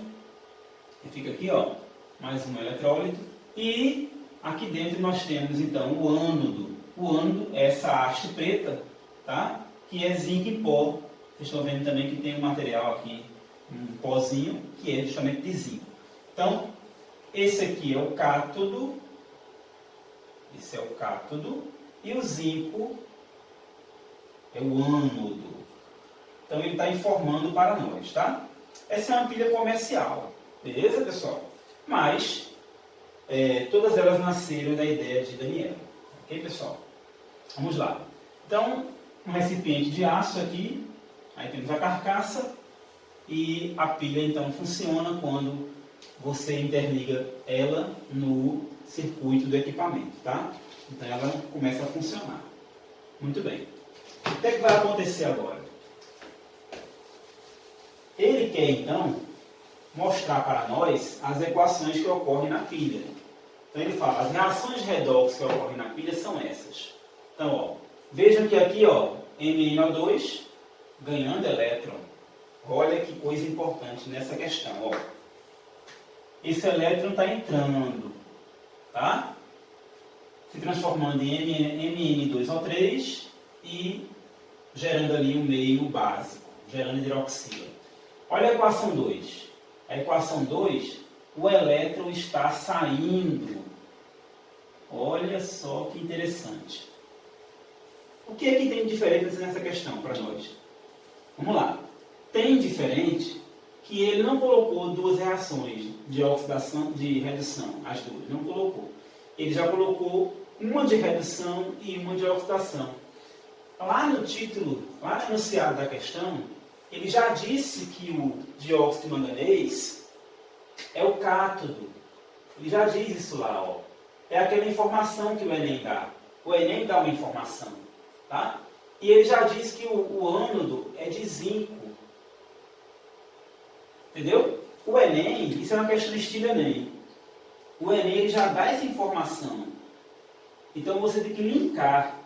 E fica aqui, ó, mais um eletrólito. E aqui dentro nós temos então o ânodo. O ânodo é essa haste preta, tá? Que é zinco em pó. Vocês estão vendo também que tem um material aqui, um pozinho, que é justamente de zinco. Então, esse aqui é o cátodo. Esse é o cátodo. E o zinco é o ânodo. Então ele está informando para nós, tá? Essa é uma pilha comercial. Beleza, pessoal? Mas todas elas nasceram da ideia de Daniel. Ok, pessoal? Vamos lá. Então, um recipiente de aço aqui. Aí temos a carcaça. E a pilha, então, funciona quando você interliga ela no circuito do equipamento, tá? Então ela começa a funcionar. Muito bem. O que é que vai acontecer agora? Ele quer, então, mostrar para nós as equações que ocorrem na pilha. Então ele fala, as reações redox que ocorrem na pilha são essas. Então, ó, vejam que aqui, ó, MnO2 ganhando elétron. Olha que coisa importante nessa questão, ó. Esse elétron está entrando, tá? Se transformando em Mn2O3 e gerando ali um meio básico, gerando hidroxila. Olha a equação 2. A equação 2, o elétron está saindo. Olha só que interessante. O que é que tem de diferente nessa questão para nós? Vamos lá. Tem diferente que ele não colocou duas reações de oxidação, de redução, as duas, não colocou. Ele já colocou uma de redução e uma de oxidação. Lá no título, lá no enunciado da questão, ele já disse que o dióxido de manganês é o cátodo. Ele já diz isso lá, ó. É aquela informação que o Enem dá. O Enem dá uma informação, tá? E ele já diz que o ânodo é de zinco. Entendeu? O Enem, isso é uma questão de estilo Enem. O Enem ele já dá essa informação. Então você tem que linkar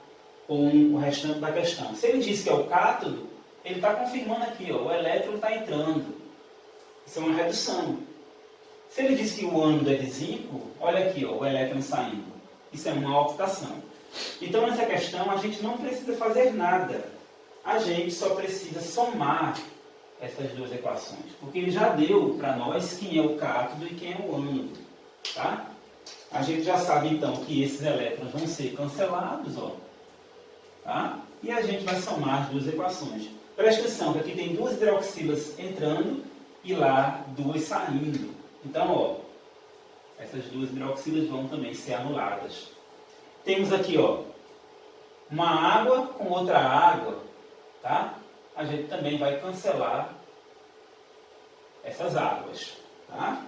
com o restante da questão. Se ele diz que é o cátodo, ele está confirmando aqui, ó, o elétron está entrando. Isso é uma redução. Se ele diz que o ânodo é de zinco, olha aqui, ó, o elétron saindo. Isso é uma oxidação. Então nessa questão a gente não precisa fazer nada. A gente só precisa somar essas duas equações. Porque ele já deu para nós quem é o cátodo e quem é o ânodo. Tá? A gente já sabe então que esses elétrons vão ser cancelados, ó. Tá? E a gente vai somar as duas equações. Presta atenção que aqui tem duas hidroxilas entrando e lá duas saindo. Então, ó, essas duas hidroxilas vão também ser anuladas. Temos aqui, ó, uma água com outra água, tá? A gente também vai cancelar essas águas, tá?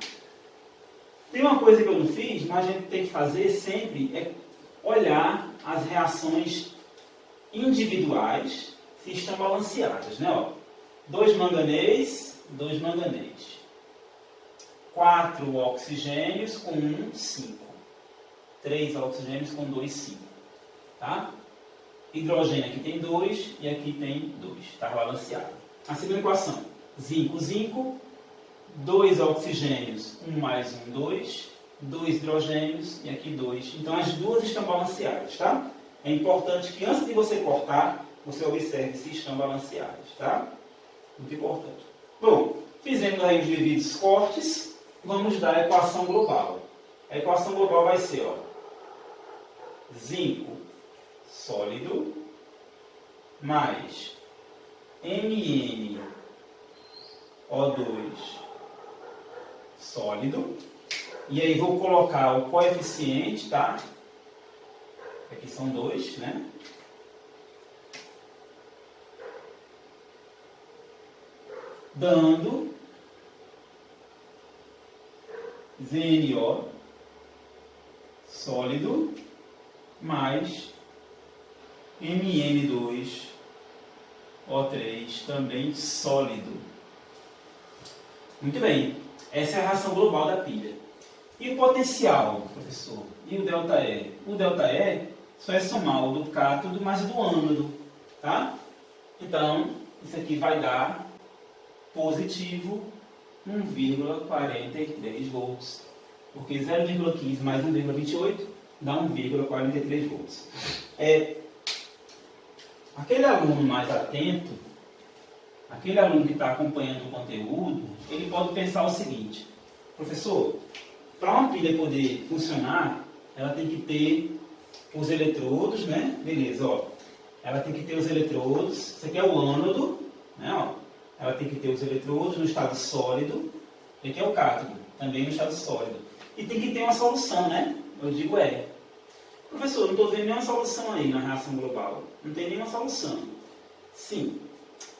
Tem uma coisa que eu não fiz, mas a gente tem que fazer sempre é olhar as reações individuais se estão balanceadas, né? Ó, 2 manganês, 2 manganês. 4 oxigênios com 1, 5. 3 oxigênios com 2, 5. Tá? Hidrogênio aqui tem 2 e aqui tem 2. Está balanceado. A segunda equação. Zinco, zinco. 2 oxigênios, 1 mais 1, 2. 2 hidrogênios e aqui 2. Então as duas estão balanceadas, tá? É importante que antes de você cortar, você observe se estão balanceadas, tá? Muito importante. Bom, fizemos aí os devidos cortes. Vamos dar a equação global. A equação global vai ser, ó, zinco sólido mais MnO2 sólido. E aí vou colocar o coeficiente, tá? Aqui são 2, né? Dando ZnO sólido mais Mn2O3 também sólido. Muito bem. Essa é a reação global da pilha. E o potencial, professor? E o ΔE? O ΔE só é somar o do cátodo mais o do ânodo, tá? Então, isso aqui vai dar positivo 1,43 volts. Porque 0,15 mais 1,28 dá 1,43 volts. Aquele aluno mais atento, aquele aluno que está acompanhando o conteúdo, ele pode pensar o seguinte: professor, para uma pilha poder funcionar, ela tem que ter os eletrodos, né? Beleza, ó. Ela tem que ter os eletrodos, isso aqui é o ânodo, né? Ó. Ela tem que ter os eletrodos no estado sólido, e aqui é o cátodo, também no estado sólido. E tem que ter uma solução, né? Eu digo professor, não estou vendo nenhuma solução aí na reação global. Não tem nenhuma solução. Sim,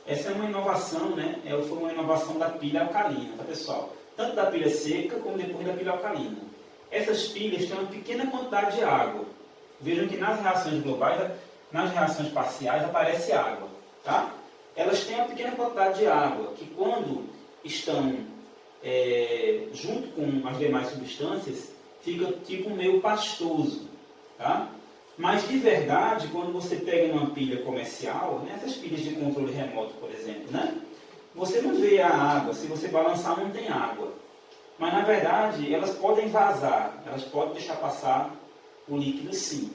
essa é uma inovação, né? Foi uma inovação da pilha alcalina, tá, pessoal? Tanto da pilha seca como depois da pilha alcalina. Essas pilhas têm uma pequena quantidade de água. Vejam que nas reações globais, nas reações parciais, aparece água, tá? Elas têm uma pequena quantidade de água, que quando estão junto com as demais substâncias, fica tipo meio pastoso, tá? Mas de verdade, quando você pega uma pilha comercial, né, essas pilhas de controle remoto, por exemplo, né, você não vê a água, se você balançar não tem água. Mas na verdade, elas podem vazar, elas podem deixar passar o líquido sim.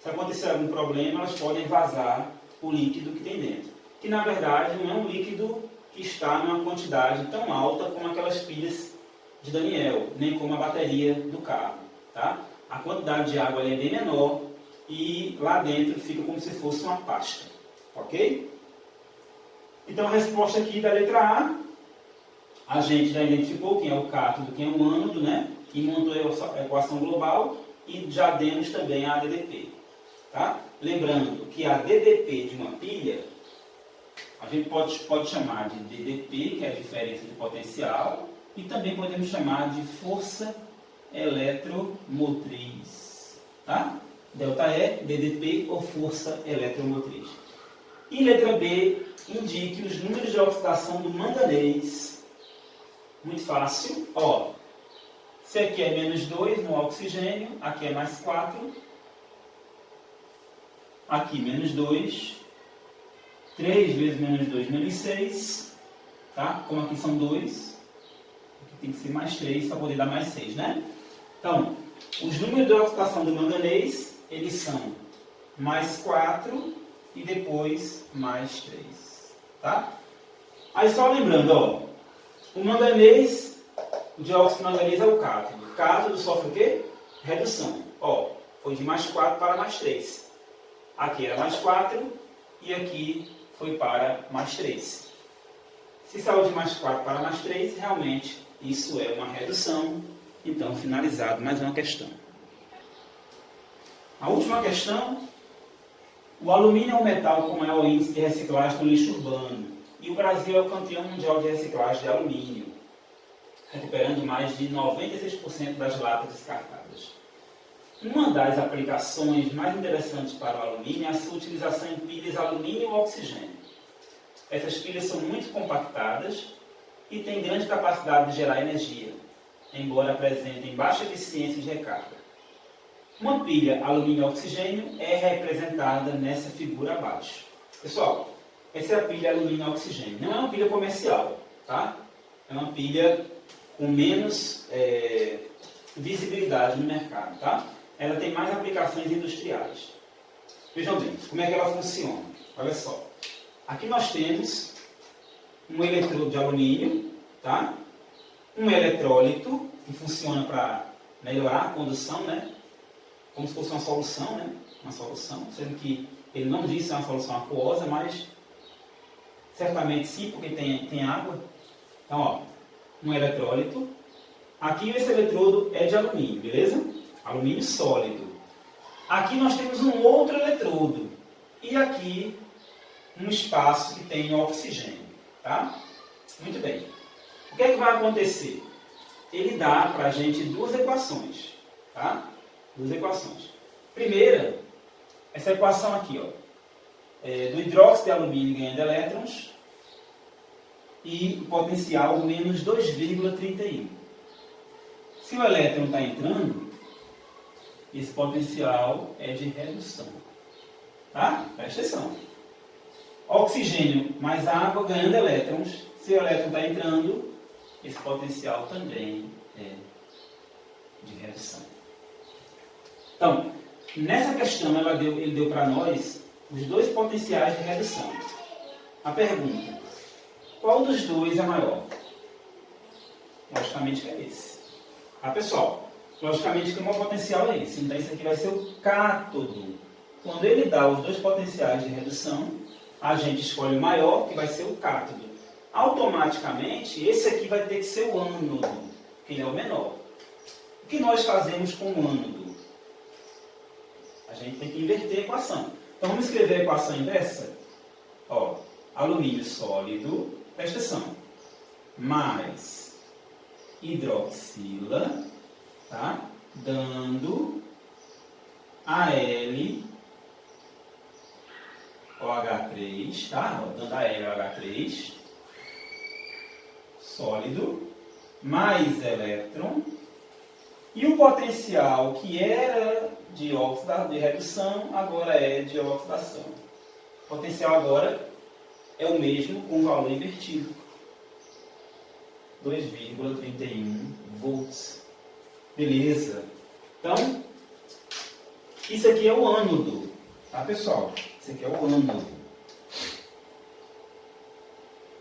Se acontecer algum problema, elas podem vazar o líquido que tem dentro. Que na verdade não é um líquido que está numa quantidade tão alta como aquelas pilhas de Daniel, nem como a bateria do carro, tá? A quantidade de água é bem menor e lá dentro fica como se fosse uma pasta, ok? Então a resposta aqui da letra A gente já identificou quem é o cátodo, quem é o ânodo, né? E montou a equação global e já demos também a ADDP, tá? Lembrando que a DDP de uma pilha, a gente pode chamar de DDP, que é a diferença de potencial, e também podemos chamar de força eletromotriz, tá? ΔE, DDP ou força eletromotriz. E letra B, indique os números de oxidação do manganês. Muito fácil. Ó, se aqui é menos 2 no oxigênio, aqui é mais 4. Aqui menos 2. 3 vezes menos 2, menos 6. Tá? Como aqui são 2, aqui tem que ser mais 3 para poder dar mais 6, né? Então, os números de oxidação do manganês, eles são mais 4 e depois mais 3. Tá? Aí só lembrando, ó, o manganês, o dióxido de manganês é o cátodo. O cátodo sofre o quê? Redução. Ó, foi de mais 4 para mais 3. Aqui era mais 4 e aqui foi para mais 3. Se saiu de mais 4 para mais 3, realmente isso é uma redução. Então, finalizado mais uma questão. A última questão. O alumínio é um metal com maior índice de reciclagem no lixo urbano. E o Brasil é o campeão mundial de reciclagem de alumínio, recuperando mais de 96% das latas descartadas. Uma das aplicações mais interessantes para o alumínio é a sua utilização em pilhas alumínio e oxigênio. Essas pilhas são muito compactadas e têm grande capacidade de gerar energia, embora apresentem baixa eficiência de recarga. Uma pilha alumínio-oxigênio é representada nessa figura abaixo. Pessoal, essa é a pilha alumínio-oxigênio. Não é uma pilha comercial, tá? É uma pilha com menos visibilidade no mercado, tá? Ela tem mais aplicações industriais. Vejam bem, como é que ela funciona? Olha só. Aqui nós temos um eletrodo de alumínio, tá? Um eletrólito, que funciona para melhorar a condução, né? Como se fosse uma solução, né? Uma solução, sendo que ele não diz se é uma solução aquosa, mas certamente sim, porque tem água. Então, ó, um eletrólito. Aqui esse eletrodo é de alumínio, beleza? Alumínio sólido. Aqui nós temos um outro eletrodo. E aqui um espaço que tem oxigênio, tá? Muito bem. O que é que vai acontecer? Ele dá para a gente duas equações, tá? Duas equações. Primeira, essa equação aqui, ó, do hidróxido de alumínio ganhando elétrons e o potencial menos 2,31. Se o elétron está entrando, esse potencial é de redução. Tá? Presta atenção. Oxigênio mais água ganhando elétrons. Se o elétron está entrando, esse potencial também é de redução. Então, nessa questão ele deu para nós os dois potenciais de redução. A pergunta: qual dos dois é maior? Logicamente que é esse. Tá, pessoal? Logicamente que o maior potencial é esse. Então, esse aqui vai ser o cátodo. Quando ele dá os dois potenciais de redução, a gente escolhe o maior, que vai ser o cátodo. Automaticamente, esse aqui vai ter que ser o ânodo, que ele é o menor. O que nós fazemos com o ânodo? A gente tem que inverter a equação. Então, vamos escrever a equação inversa. Ó, alumínio sólido, presta atenção, mais hidroxila, tá? Dando AlOH3, tá? Dando AlOH3, sólido, mais elétron, e o potencial que era de redução, agora é de oxidação. O potencial agora é o mesmo com o valor invertido. 2,31 volts. Beleza. Então, isso aqui é o ânodo. Tá, pessoal? Isso aqui é o ânodo.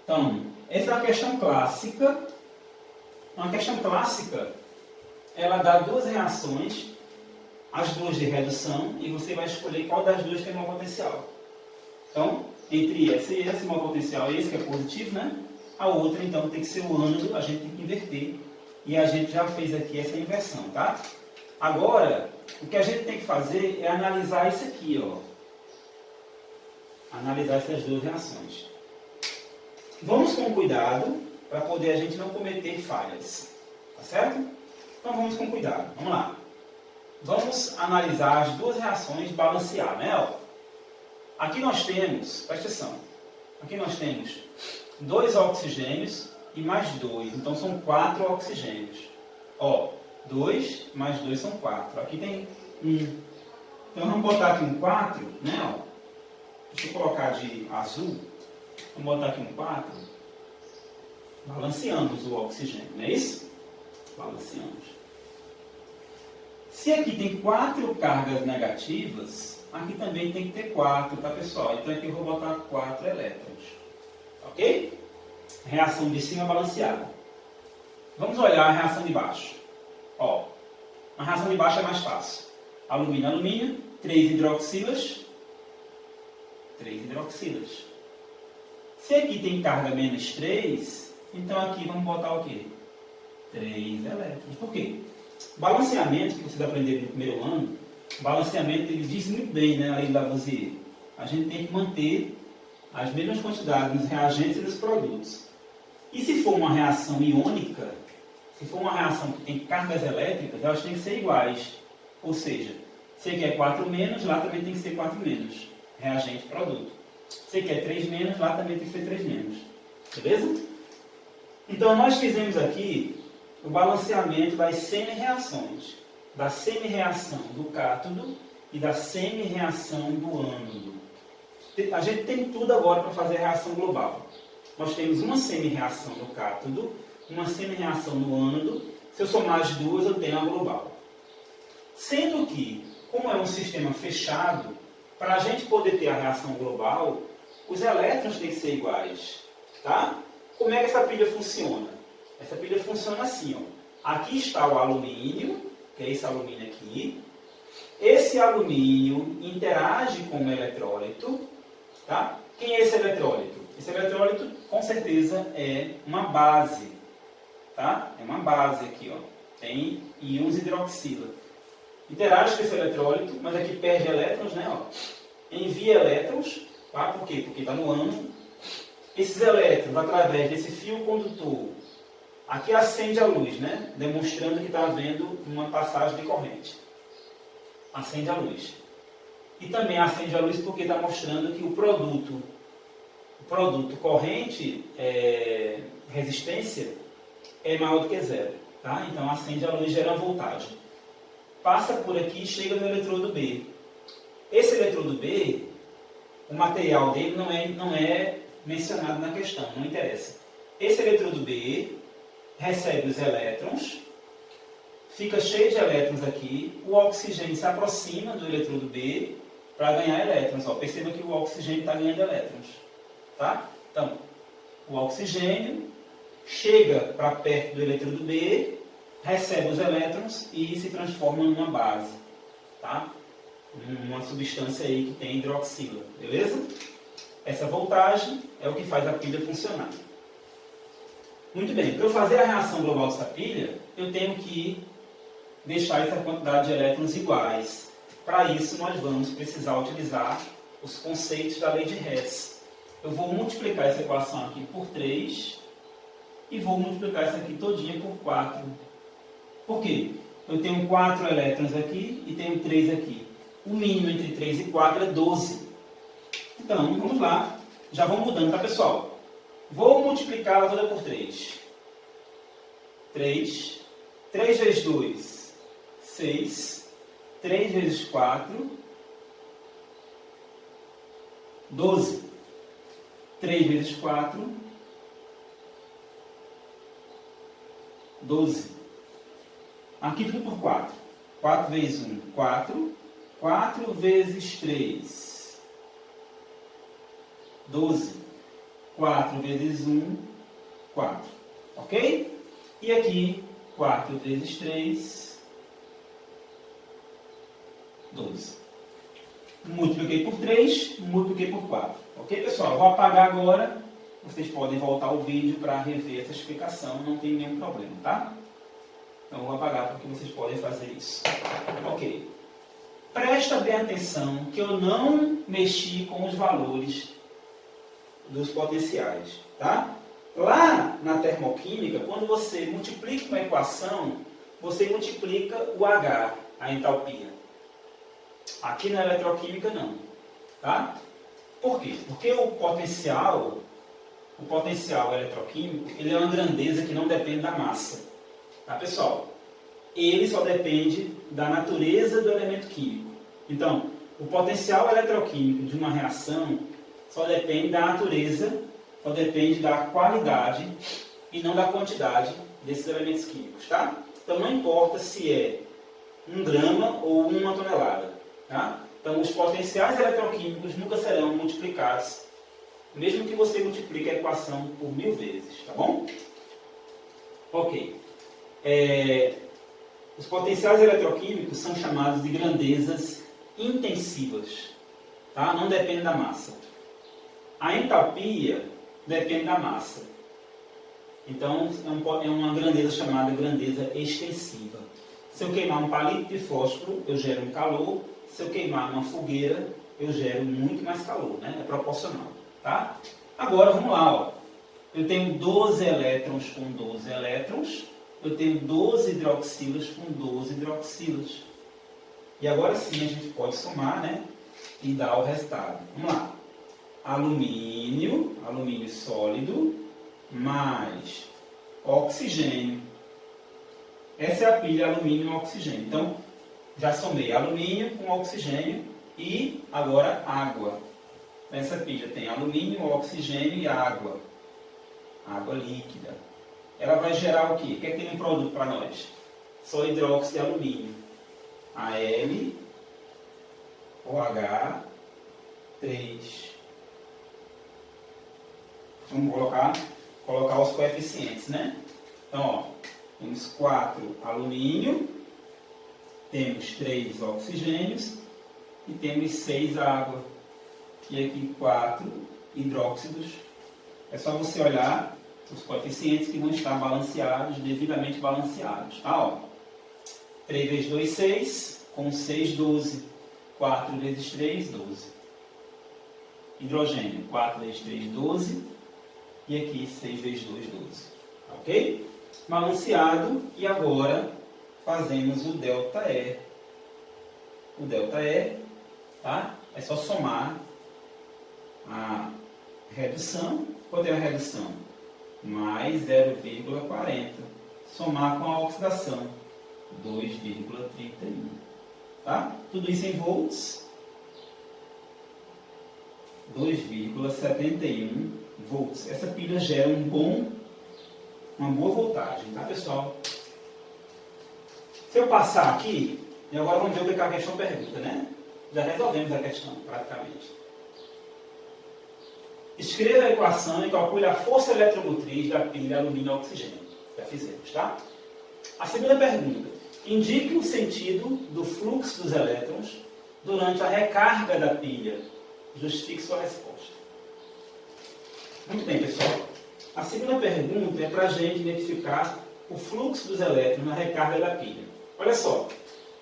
Então, essa é uma questão clássica. Uma questão clássica, ela dá duas reações, as duas de redução, e você vai escolher qual das duas tem maior potencial. Então, entre essa e esse, maior potencial esse, que é positivo, né? A outra, então, tem que ser o ânodo, a gente tem que inverter. E a gente já fez aqui essa inversão, tá? Agora, o que a gente tem que fazer é analisar isso aqui, ó. Analisar essas duas reações. Vamos com cuidado, para poder a gente não cometer falhas. Tá certo? Então, vamos com cuidado. Vamos lá. Vamos analisar as duas reações, balancear, né? Ó. Aqui nós temos, presta atenção, aqui nós temos 2 oxigênios e mais 2, então são 4 oxigênios. Ó, 2 mais 2 são 4, aqui tem 1. Então vamos botar aqui um 4, né? Ó. Deixa eu colocar de azul, vamos botar aqui um 4, balanceamos o oxigênio, não é isso? Balanceamos. Se aqui tem 4 cargas negativas, aqui também tem que ter 4, tá, pessoal? Então aqui eu vou botar 4 elétrons. Ok? Reação de cima balanceada. Vamos olhar a reação de baixo. Ó, a reação de baixo é mais fácil. Alumínio, alumínio, 3 hidroxilas. 3 hidroxilas. Se aqui tem carga menos 3, então aqui vamos botar o quê? 3 elétrons. Por quê? Balanceamento, que vocês aprenderam no primeiro ano, balanceamento, ele diz muito bem, né, a lei de Lavoisier. A gente tem que manter as mesmas quantidades nos reagentes e nos produtos. E se for uma reação iônica, se for uma reação que tem cargas elétricas, elas têm que ser iguais. Ou seja, se aqui é 4 menos, lá também tem que ser 4 menos. Reagente e produto. Você quer 3 menos, lá também tem que ser 3 menos. Beleza? Então, nós fizemos aqui o balanceamento das semi-reações. Da semi-reação do cátodo e da semi-reação do ânodo. A gente tem tudo agora para fazer a reação global. Nós temos uma semi-reação no cátodo, uma semi-reação no ânodo. Se eu somar as duas, eu tenho a global. Sendo que, como é um sistema fechado, para a gente poder ter a reação global, os elétrons têm que ser iguais. Tá? Como é que essa pilha funciona? Essa pilha funciona assim. Ó. Aqui está o alumínio, que é esse alumínio aqui. Esse alumínio interage com o eletrólito. Tá? Quem é esse eletrólito? Esse eletrólito, com certeza, é uma base. Tá? É uma base aqui. Ó. Tem íons hidroxila. Interage com esse eletrólito, mas aqui perde elétrons, né? Ó. Envia elétrons. Tá? Por quê? Porque está no ânodo. Esses elétrons, através desse fio condutor, aqui acende a luz, né? Demonstrando que está havendo uma passagem de corrente. Acende a luz. E também acende a luz porque está mostrando que o produto corrente, resistência, é maior do que zero. Tá? Então acende a luz e gera uma voltagem. Passa por aqui e chega no eletrodo B. Esse eletrodo B, o material dele não é mencionado na questão, não interessa. Esse eletrodo B recebe os elétrons, fica cheio de elétrons aqui, o oxigênio se aproxima do eletrodo B para ganhar elétrons. Ó, perceba que o oxigênio está ganhando elétrons. Tá? Então, o oxigênio chega para perto do eletrodo B, recebe os elétrons e se transforma numa base. Tá? Uma substância aí que tem hidroxila. Beleza? Essa voltagem é o que faz a pilha funcionar. Muito bem, para eu fazer a reação global dessa pilha, eu tenho que deixar essa quantidade de elétrons iguais. Para isso, nós vamos precisar utilizar os conceitos da lei de Hess. Eu vou multiplicar essa equação aqui por 3 e vou multiplicar essa aqui todinha por 4. Por quê? Eu tenho 4 elétrons aqui e tenho 3 aqui. O mínimo entre 3 e 4 é 12. Então, vamos lá. Já vão mudando, tá, pessoal? Vou multiplicar ela toda por 3. 3. 3 vezes 2, 6. 3 vezes 4, 12. 3 vezes 4, 12. Aqui tudo por 4. 4 vezes 1, 4. 4 vezes 3, 12. 4 vezes 1, 4. Ok? E aqui, 4 vezes 3, 12. Multipliquei por 3, multipliquei por 4. Ok, pessoal? Eu vou apagar agora. Vocês podem voltar ao vídeo para rever essa explicação, não tem nenhum problema, tá? Então, eu vou apagar porque vocês podem fazer isso. Ok. Presta bem atenção que eu não mexi com os valores dos potenciais, tá? Lá na termoquímica, quando você multiplica uma equação, você multiplica o H, a entalpia. Aqui na eletroquímica não, tá? Por quê? Porque o potencial eletroquímico, ele é uma grandeza que não depende da massa, tá, pessoal? Ele só depende da natureza do elemento químico. Então, o potencial eletroquímico de uma reação só depende da natureza, só depende da qualidade e não da quantidade desses elementos químicos, tá? Então, não importa se é 1 grama ou 1 tonelada, tá? Então, os potenciais eletroquímicos nunca serão multiplicados, mesmo que você multiplique a equação por 1000 vezes, tá bom? Ok. Os potenciais eletroquímicos são chamados de grandezas intensivas, tá? Não depende da massa. A entalpia depende da massa. Então, é uma grandeza chamada grandeza extensiva. Se eu queimar um palito de fósforo, eu gero um calor. Se eu queimar uma fogueira, eu gero muito mais calor, né? É proporcional, tá? Agora, vamos lá, ó. Eu tenho 12 elétrons com 12 elétrons. Eu tenho 12 hidroxilas com 12 hidroxilas. E agora sim a gente pode somar, né? E dar o resultado. Vamos lá. alumínio sólido, mais oxigênio. Essa é a pilha alumínio-oxigênio. Então, já somei alumínio com oxigênio e agora água. Essa pilha tem alumínio, oxigênio e água. Água líquida. Ela vai gerar o quê? O que é que tem no produto para nós? Só hidróxido de alumínio. AlOH3. Vamos colocar os coeficientes, né? Então, ó, temos 4 alumínio, temos 3 oxigênios e temos 6 água. E aqui 4 hidróxidos. É só você olhar os coeficientes que vão estar balanceados, devidamente balanceados. Tá? Ó, 3 vezes 2, 6, com 6, 12. 4 vezes 3, 12. Hidrogênio, 4 vezes 3, 12. E aqui 6 vezes 2, 12. Ok? Balanceado. E agora fazemos o ΔE. O ΔE, tá? É só somar a redução. Quanto é a redução? Mais 0,40. Somar com a oxidação. 2,31. Tá? Tudo isso em volts. 2,71 volts. Essa pilha gera uma boa voltagem, tá, pessoal? Se eu passar aqui, e agora vamos ver o que a questão pergunta, né? Já resolvemos a questão, praticamente. Escreva a equação e calcule a força eletromotriz da pilha alumínio-oxigênio. Já fizemos, tá? A segunda pergunta. Indique o sentido do fluxo dos elétrons durante a recarga da pilha. Justifique sua resposta. Muito bem, pessoal. A segunda pergunta é para a gente identificar o fluxo dos elétrons na recarga da pilha. Olha só.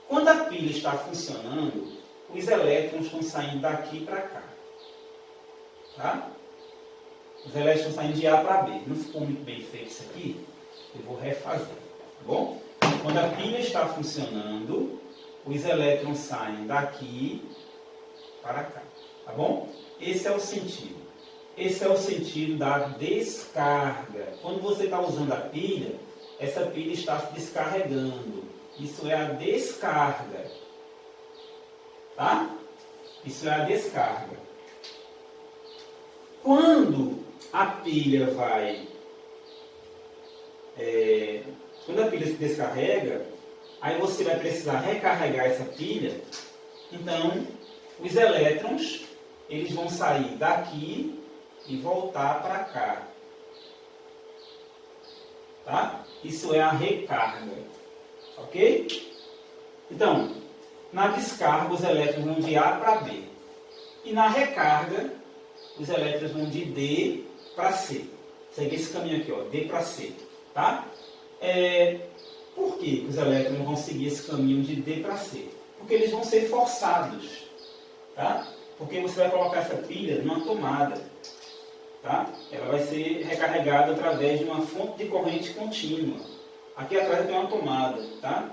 Quando a pilha está funcionando, os elétrons estão saindo daqui para cá. Tá? Os elétrons estão saindo de A para B. Não ficou muito bem feito isso aqui? Eu vou refazer. Tá bom? Quando a pilha está funcionando, os elétrons saem daqui para cá. Tá bom? Esse é o sentido. Esse é o sentido da descarga. Quando você está usando a pilha, essa pilha está se descarregando. Isso é a descarga. Tá? Isso é a descarga. Quando a pilha quando a pilha se descarrega, aí você vai precisar recarregar essa pilha. Então, os elétrons, eles vão sair daqui e voltar para cá. Tá? Isso é a recarga. Ok? Então, na descarga, os elétrons vão de A para B. E na recarga, os elétrons vão de D para C. Segue esse caminho aqui, ó, D para C. Tá? Por que os elétrons vão seguir esse caminho de D para C? Porque eles vão ser forçados. Tá? Porque você vai colocar essa pilha numa tomada. Tá? Ela vai ser recarregada através de uma fonte de corrente contínua. Aqui atrás tem uma tomada. Tá?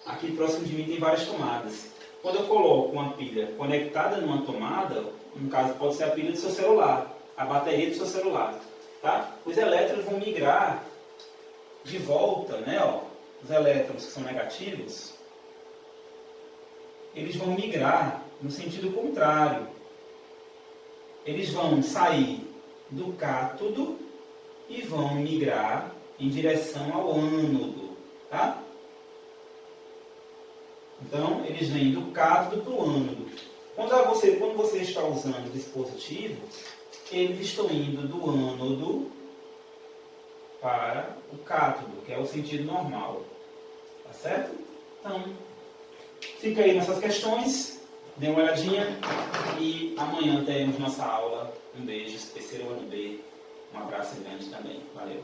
Aqui próximo de mim tem várias tomadas. Quando eu coloco uma pilha conectada numa tomada, no caso pode ser a pilha do seu celular, a bateria do seu celular, tá? Os elétrons vão migrar de volta, né? Ó, os elétrons que são negativos, eles vão migrar no sentido contrário. Eles vão sair do cátodo e vão migrar em direção ao ânodo, tá? Então, eles vêm do cátodo para o ânodo. Quando você está usando o dispositivo, eles estão indo do ânodo para o cátodo, que é o sentido normal. Tá certo? Então, fica aí nessas questões, dê uma olhadinha e amanhã teremos nossa aula. Um beijo, terceiro ano B. Um abraço grande também. Valeu!